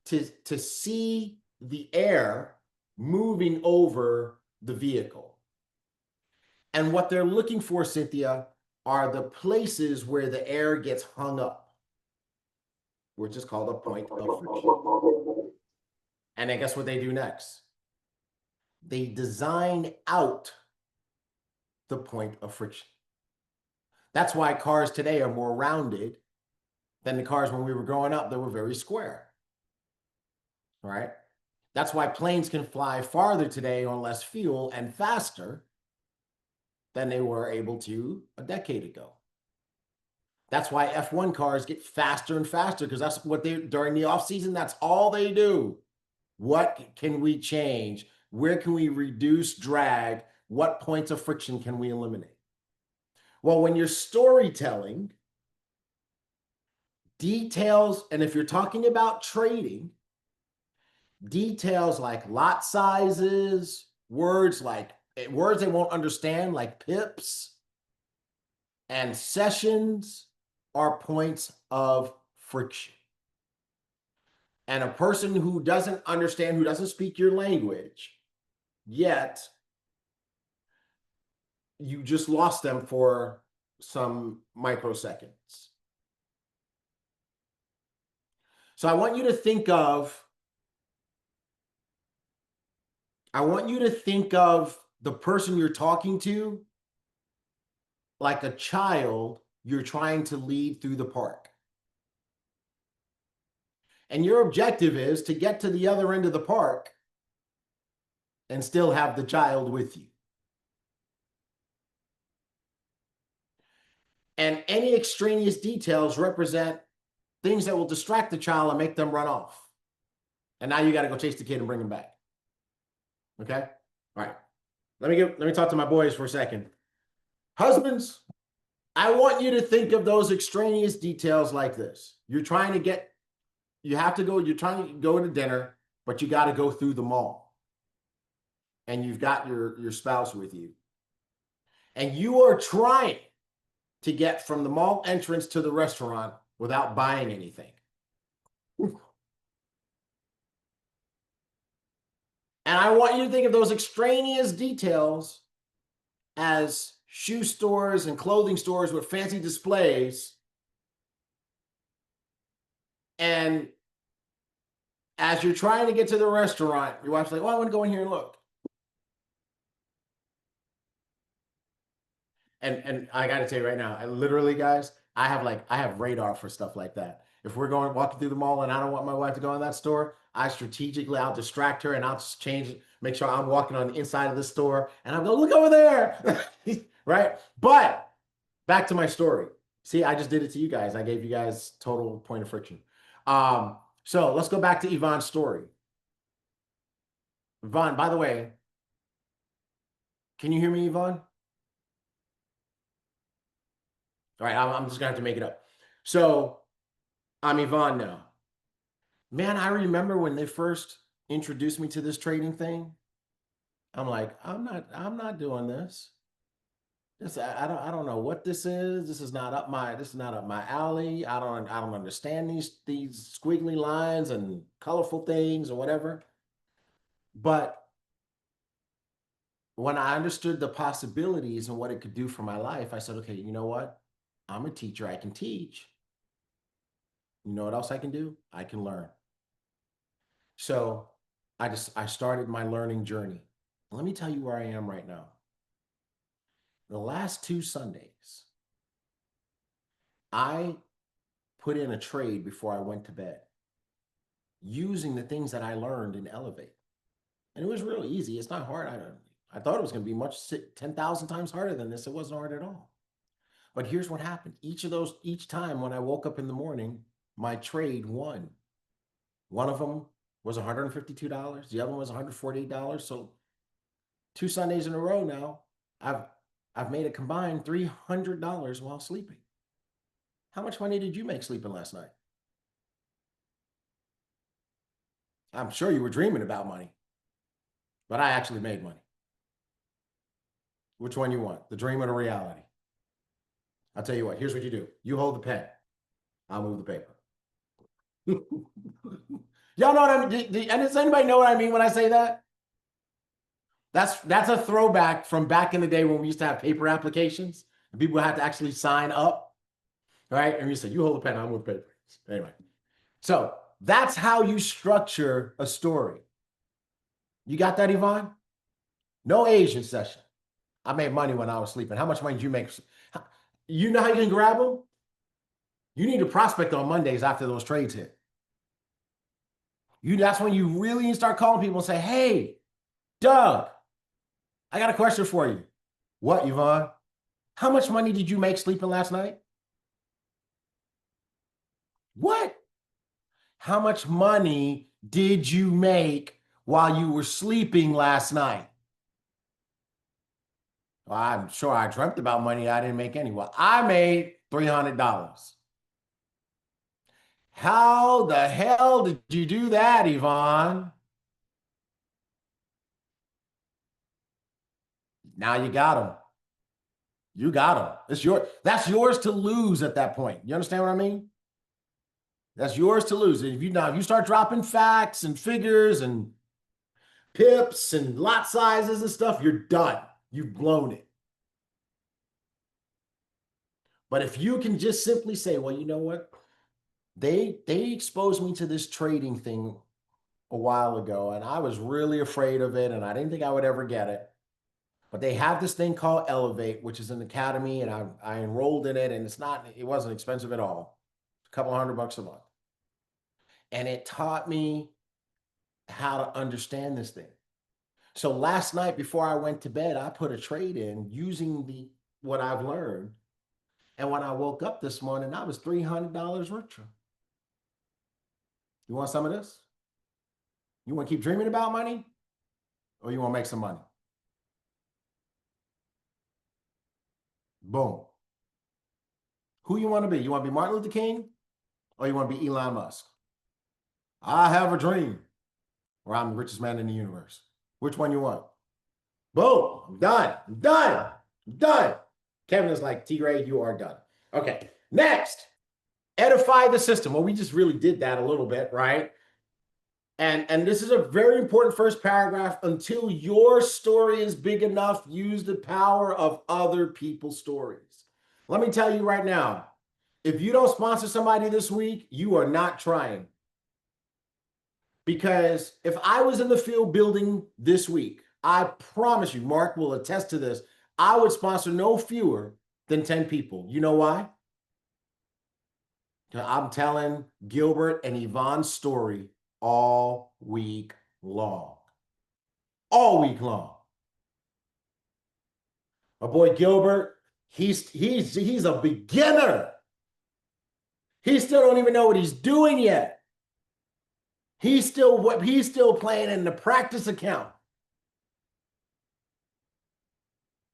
[SPEAKER 1] to see the air moving over the vehicle. And what they're looking for, Cynthia, are the places where the air gets hung up, which is called a point of friction. And then guess what they do next? They design out the point of friction. That's why cars today are more rounded than the cars when we were growing up that were very square. Right? That's why planes can fly farther today on less fuel and faster than they were able to a decade ago. That's why F1 cars get faster and faster, because that's what they, during the off season, that's all they do. What can we change? Where can we reduce drag? What points of friction can we eliminate? Well, when you're storytelling, details, and if you're talking about trading, details like lot sizes, words they won't understand, like pips and sessions, are points of friction. And a person who doesn't understand, who doesn't speak your language, yet you just lost them for some microseconds. So I want you to think of the person you're talking to like a child you're trying to lead through the park. And your objective is to get to the other end of the park and still have the child with you. And any extraneous details represent things that will distract the child and make them run off. And now you got to go chase the kid and bring him back. Okay? All right. Let me talk to my boys for a second. Husbands, I want you to think of those extraneous details like this. You're trying to go to dinner, but you got to go through the mall. And you've got your spouse with you. And you are trying to get from the mall entrance to the restaurant without buying anything. And I want you to think of those extraneous details as shoe stores and clothing stores with fancy displays. And as you're trying to get to the restaurant, your wife's like, "Oh, I want to go in here and look." And I got to tell you right now, I literally, guys, I have radar for stuff like that. If we're walking through the mall and I don't want my wife to go in that store, I'll distract her and I'll just make sure I'm walking on the inside of the store and I'll go, "Look over there." Right? But back to my story. See, I just did it to you guys. I gave you guys total point of friction. So let's go back to Yvonne's story. Yvonne, by the way, can you hear me, Yvonne? All right, I'm just gonna have to make it up. So I'm Yvonne now. Man, I remember when they first introduced me to this trading thing. I'm like, I'm not doing this. I don't know what this is. This is not up my alley. I don't understand these squiggly lines and colorful things or whatever. But when I understood the possibilities and what it could do for my life, I said, okay, you know what? I'm a teacher. I can teach. You know what else I can do? I can learn. So I started my learning journey. Let me tell you where I am right now. The last 2 Sundays, I put in a trade before I went to bed using the things that I learned in Elevate. And it was real easy. It's not hard. I thought it was going to be 10,000 times harder than this. It wasn't hard at all. But here's what happened. Each time when I woke up in the morning, my trade won. One of them was $152. The other one was $148. So 2 Sundays in a row now, I've made a combined $300 while sleeping. How much money did you make sleeping last night? I'm sure you were dreaming about money, but I actually made money. Which one you want, the dream or the reality? I'll tell you what, here's what you do. You hold the pen. I'll move the paper. Y'all know what I mean? And does anybody know what I mean when I say that? That's a throwback from back in the day when we used to have paper applications and people had to actually sign up, right? And you say, you hold the pen, I'll move the paper. Anyway, so that's how you structure a story. You got that, Yvonne? No Asian session. I made money when I was sleeping. How much money did you make? You know how you can grab them? You need to prospect on Mondays after those trades hit. That's when you really need to start calling people and say, "Hey, Doug, I got a question for you." "What, Yvonne?" "How much money did you make sleeping last night?" "What? How much money did you make while you were sleeping last night?" "Well, I'm sure I dreamt about money. I didn't make any." "Well, I made $300. How the hell did you do that, Yvonne? Now you got him. You got him. It's that's yours to lose at that point. You understand what I mean? That's yours to lose. If you start dropping facts and figures and pips and lot sizes and stuff, you're done. You've blown it. But if you can just simply say, well, you know what? They exposed me to this trading thing a while ago, and I was really afraid of it, and I didn't think I would ever get it. But they have this thing called Elevate, which is an academy, and I enrolled in it, and it wasn't expensive at all. A couple $100 a month. And it taught me how to understand this thing. So last night before I went to bed, I put a trade in using what I've learned. And when I woke up this morning, I was $300 richer. You want some of this? You want to keep dreaming about money? Or you want to make some money? Boom. Who you want to be? You want to be Martin Luther King? Or you want to be Elon Musk? I have a dream. Or I'm the richest man in the universe. Which one you want? Boom. I'm done. I'm done. I'm done. Kevin is like, T-Ray, you are done. Okay. Next. Edify the system. Well, we just really did that a little bit, right? And this is a very important first paragraph. Until your story is big enough, use the power of other people's stories. Let me tell you right now, if you don't sponsor somebody this week, you are not trying. Because if I was in the field building this week, I promise you, Mark will attest to this, I would sponsor no fewer than 10 people. You know why? I'm telling Gilbert and Yvonne's story all week long. All week long. My boy Gilbert, he's a beginner. He still don't even know what he's doing yet. He's still playing in the practice account.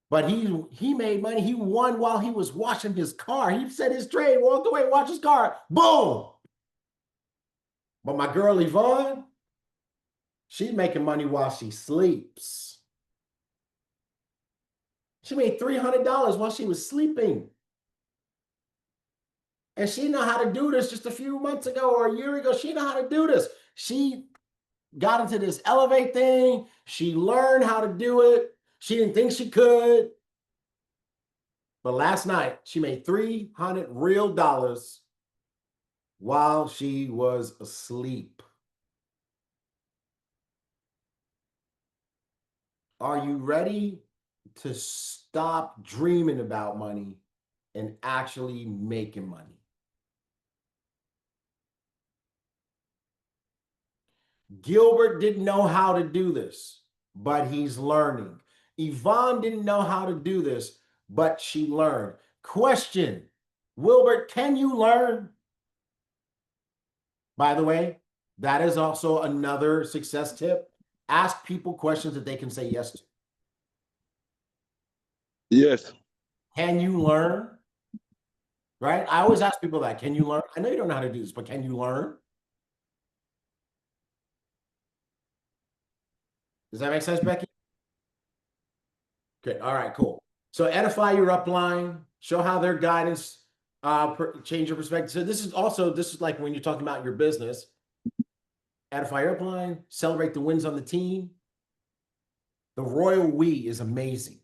[SPEAKER 1] But he made money. He won while he was washing his car. He set his trade, walked away, watched his car. Boom. But my girl Yvonne, she's making money while she sleeps. She made $300 while she was sleeping. And she know how to do this just a few months ago or a year ago. She know how to do this. She got into this Elevate thing. She learned how to do it. She didn't think she could. But last night, she made $300 real while she was asleep. Are you ready to stop dreaming about money and actually making money? Gilbert didn't know how to do this, but he's learning. Yvonne didn't know how to do this, but she learned. Question, Wilbert, can you learn? By the way, that is also another success tip. Ask people questions that they can say yes to.
[SPEAKER 13] Yes.
[SPEAKER 1] Can you learn? Right? I always ask people that. Can you learn? I know you don't know how to do this, but can you learn? Does that make sense, Becky? Good. All right, cool. So edify your upline, show how their guidance change your perspective. So this is like when you're talking about your business. Edify your upline, celebrate the wins on the team. The royal we is amazing.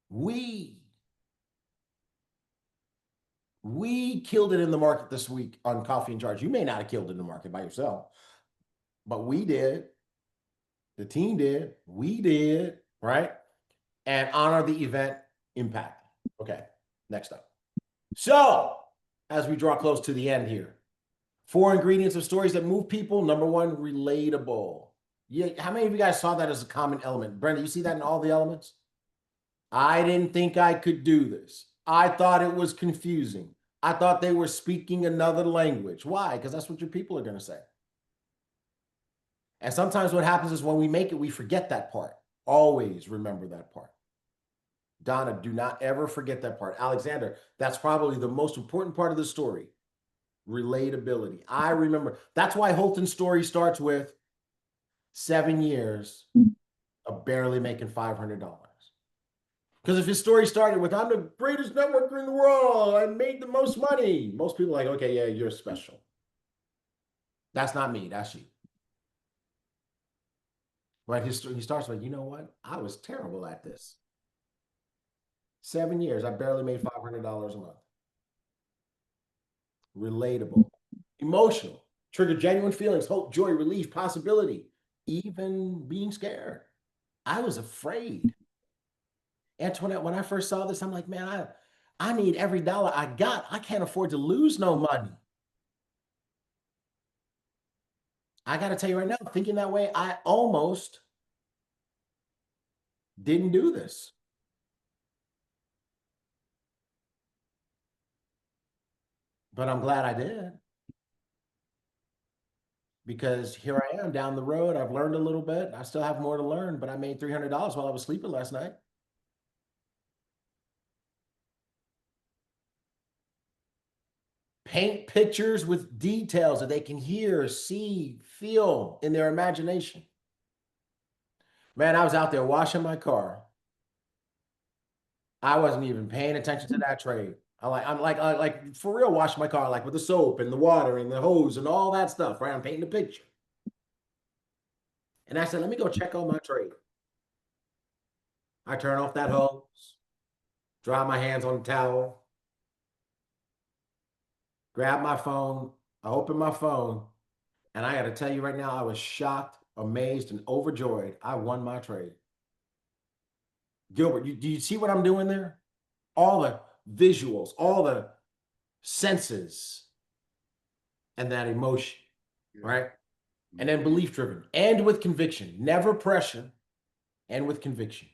[SPEAKER 1] We killed it in the market this week on Coffee and Charge. You may not have killed it in the market by yourself, but we did. The team did. We did, right? And honor the event impact. Okay, next up. So, as we draw close to the end here, 4 ingredients of stories that move people. Number 1, relatable. Yeah, how many of you guys saw that as a common element? Brenda, you see that in all the elements? I didn't think I could do this. I thought it was confusing. I thought they were speaking another language. Why? Because that's what your people are going to say. And sometimes what happens is when we make it, we forget that part. Always remember that part. Donna, do not ever forget that part. Alexander, that's probably the most important part of the story. Relatability. I remember. That's why Holton's story starts with 7 years of barely making $500. Because if his story started with, I'm the greatest networker in the world, I made the most money, most people are like, okay, yeah, you're special. That's not me, that's you. But he starts with, you know what? I was terrible at this. 7 years, I barely made $500 a month. Relatable, emotional, trigger genuine feelings, hope, joy, relief, possibility, even being scared. I was afraid. Antoinette, when I first saw this, I'm like, man, I need every dollar I got. I can't afford to lose no money. I got to tell you right now, thinking that way, I almost didn't do this. But I'm glad I did. Because here I am down the road. I've learned a little bit. I still have more to learn, but I made $300 while I was sleeping last night. Paint pictures with details that they can hear, see, feel in their imagination. Man, I was out there washing my car. I wasn't even paying attention to that trade. I'm like for real washing my car, like with the soap and the water and the hose and all that stuff, right? I'm painting a picture. And I said, let me go check on my trade. I turn off that hose, dry my hands on the towel, grab my phone, I open my phone, and I got to tell you right now, I was shocked, amazed, and overjoyed. I won my trade. Gilbert, do you see what I'm doing there? All the visuals, all the senses, and that emotion, right? And then belief driven and with conviction, never pressure, and with conviction.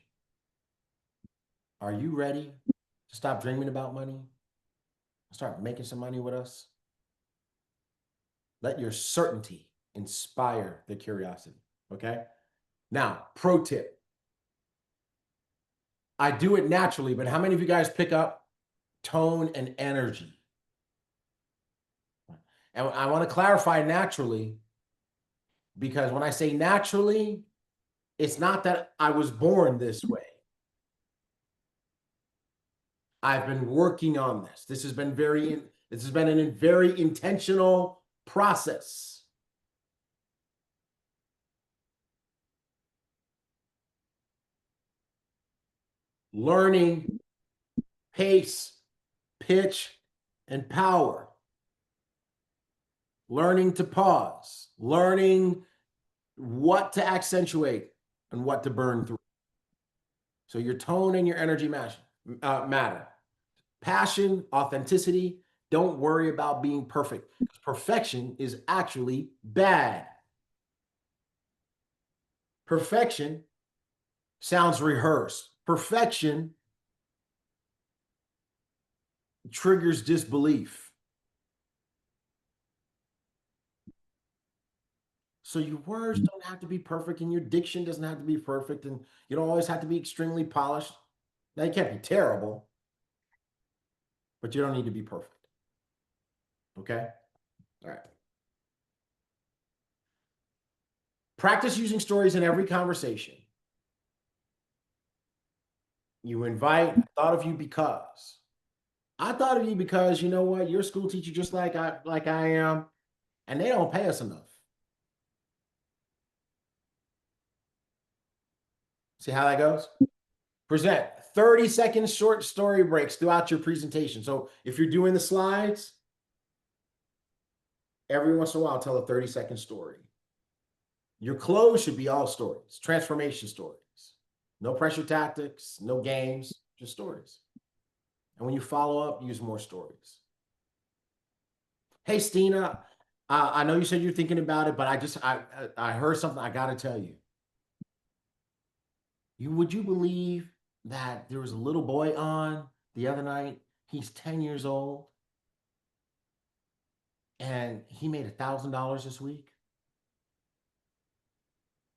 [SPEAKER 1] Are you ready to stop dreaming about money? Start making some money with us? Let your certainty inspire the curiosity, okay? Now, pro tip. I do it naturally, but how many of you guys pick up tone and energy? And I want to clarify naturally, because when I say naturally, it's not that I was born this way. I've been working on this. This has been a very intentional process. Learning pace, pitch, and power. Learning to pause. Learning what to accentuate and what to burn through. So your tone and your energy matter. Passion, authenticity. Don't worry about being perfect. Perfection is actually bad. Perfection sounds rehearsed. Perfection triggers disbelief. So your words don't have to be perfect, and your diction doesn't have to be perfect, and you don't always have to be extremely polished. Now, you can't be terrible, but you don't need to be perfect. Okay? All right. Practice using stories in every conversation. You invite, I thought of you because. I thought of you because, you know what, you're a school teacher just like I am, and they don't pay us enough. See how that goes? Present 30-second short story breaks throughout your presentation. So if you're doing the slides, every once in a while, tell a 30-second story. Your close should be all stories, transformation stories. No pressure tactics, no games, just stories. And when you follow up, use more stories. Hey, Stina, I know you said you're thinking about it, but I heard something I got to tell you. Would you believe that there was a little boy on the other night? He's 10 years old. And he made $1,000 this week.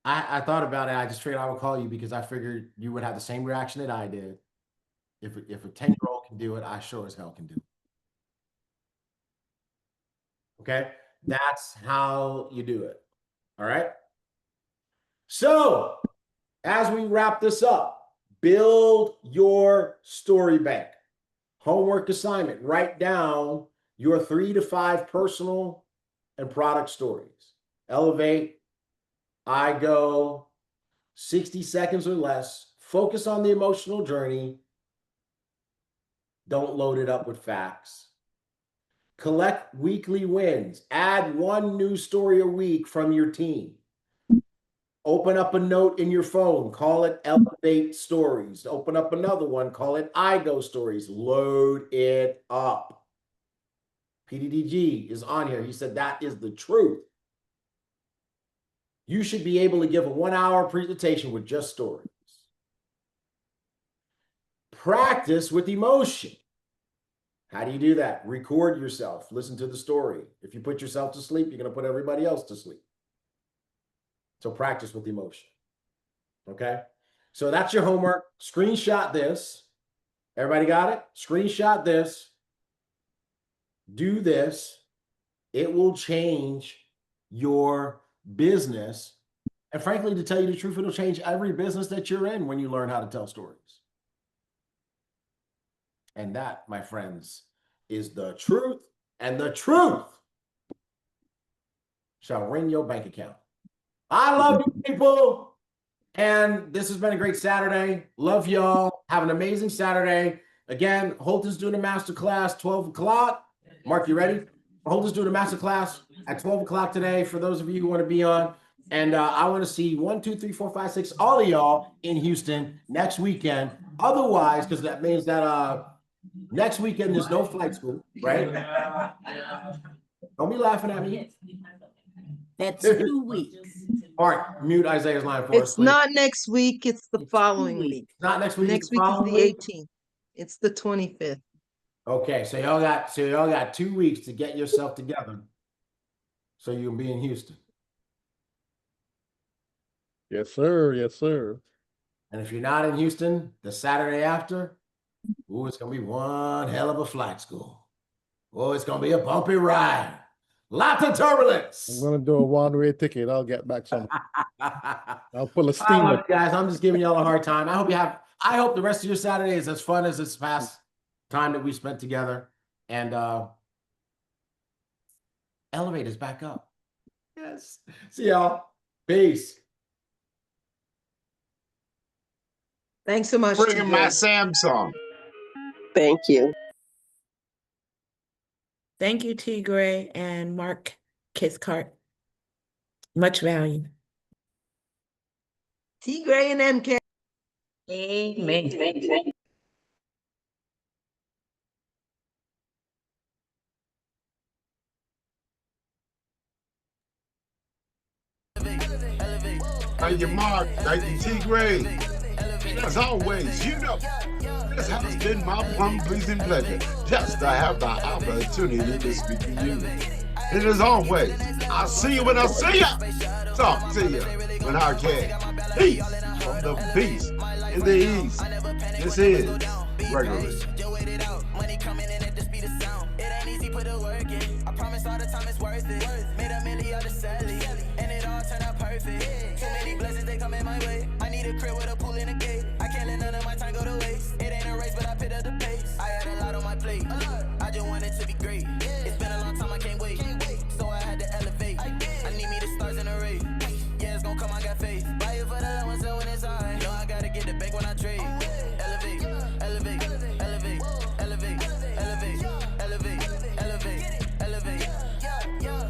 [SPEAKER 1] I thought about it. I just figured I would call you because I figured you would have the same reaction that I did. If a 10-year-old can do it, I sure as hell can do it. Okay, that's how you do it. All right. So as we wrap this up, build your story bank. Homework assignment, write down your 3 to 5 personal and product stories. Elevate, I go, 60 seconds or less. Focus on the emotional journey. Don't load it up with facts. Collect weekly wins. Add 1 new story a week from your team. Open up a note in your phone. Call it Elevate Stories. Open up another one. Call it I Go Stories. Load it up. PDDG is on here. He said that is the truth. You should be able to give a 1-hour presentation with just stories. Practice with emotion. How do you do that? Record yourself. Listen to the story. If you put yourself to sleep, you're going to put everybody else to sleep. So practice with emotion. Okay? So that's your homework. Screenshot this. Everybody got it? Screenshot this. Do this. It will change your business. And frankly, to tell you the truth, it'll change every business that you're in when you learn how to tell stories. And that, my friends, is the truth. And the truth shall ring your bank account. I love you people. And this has been a great Saturday. Love y'all. Have an amazing Saturday. Again, Holton's doing a masterclass 12 o'clock. Mark, you ready? Holton's doing a masterclass at 12 o'clock today for those of you who want to be on. And I want to see 1, 2, 3, 4, 5, 6, all of y'all in Houston next weekend. Otherwise, because that means that next weekend there's no flight school, right? Don't be laughing at me.
[SPEAKER 10] That's 2 weeks.
[SPEAKER 1] All right, mute Isaiah's line for us.
[SPEAKER 16] It's not next week, it's the following week.
[SPEAKER 1] Not next week.
[SPEAKER 16] Next week is the 18th. It's the 25th.
[SPEAKER 1] Okay, so y'all got 2 weeks to get yourself together so you can be in Houston.
[SPEAKER 5] Yes, sir. Yes, sir.
[SPEAKER 1] And if you're not in Houston, the Saturday after, ooh, it's gonna be one hell of a flight school. Oh, it's gonna be a bumpy ride. Lots of turbulence.
[SPEAKER 5] I'm gonna do a one-way ticket. I'll get back some. I'll pull a
[SPEAKER 1] I
[SPEAKER 5] steamer.
[SPEAKER 1] love you guys. I'm just giving y'all a hard time. I hope the rest of your Saturday is as fun as this past time that we spent together. And Elevate is back up. Yes. See y'all. Peace.
[SPEAKER 16] Thanks so much.
[SPEAKER 7] Bringing my Samsung.
[SPEAKER 11] Thank you.
[SPEAKER 14] Thank you, T. Gray and Mark Cathcart. Much value.
[SPEAKER 16] T. Gray and MK.
[SPEAKER 9] Amen.
[SPEAKER 7] Thank you, Mark. Thank you, T. Gray. As always, you know, this has been my pleasing pleasure just to have the opportunity to speak to you. And as always, I'll see you when I see you. Talk to you when I can. Peace from the beast in the east. This is Gregory.
[SPEAKER 20] I promise all the time it's worth it. Made $1 million on the Sally, and it all turned out perfect. Too many blessings, they coming my way. I need a crib with a pool in the gate. I can't let none of my time go to waste. It ain't a race, but I picked up the pace. I had a lot on my plate. I just want it to be great. It's been a long time, I can't wait. So I had to elevate. I need me the stars in the race. Yeah, it's gonna come, I got faith. Buy it for the love one, so when it's high. Know I gotta get the bank when I trade. Elevate, elevate, elevate, elevate, elevate, elevate, elevate.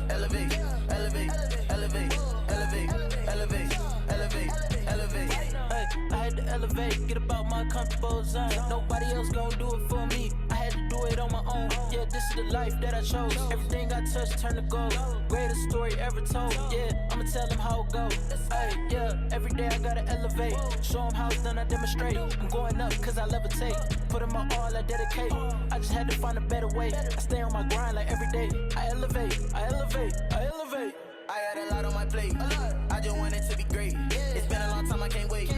[SPEAKER 20] Elevate, elevate, elevate, elevate, elevate, elevate, elevate. I had to elevate, get about my comfortable zone. Nobody else gonna do it for me. I had to do it on my own. Yeah, this is the life that I chose. Everything I touch turn to gold. Greatest story ever told. Yeah, I'ma tell them how it go. Hey, yeah, every day I gotta elevate. Show them how it's done, I demonstrate. I'm going up cause I levitate. Put in my all, I dedicate. I just had to find a better way. I stay on my grind like every day. I elevate, I elevate, I elevate. I had a lot on my plate. I just want it to be great. It's been a long time, I can't wait.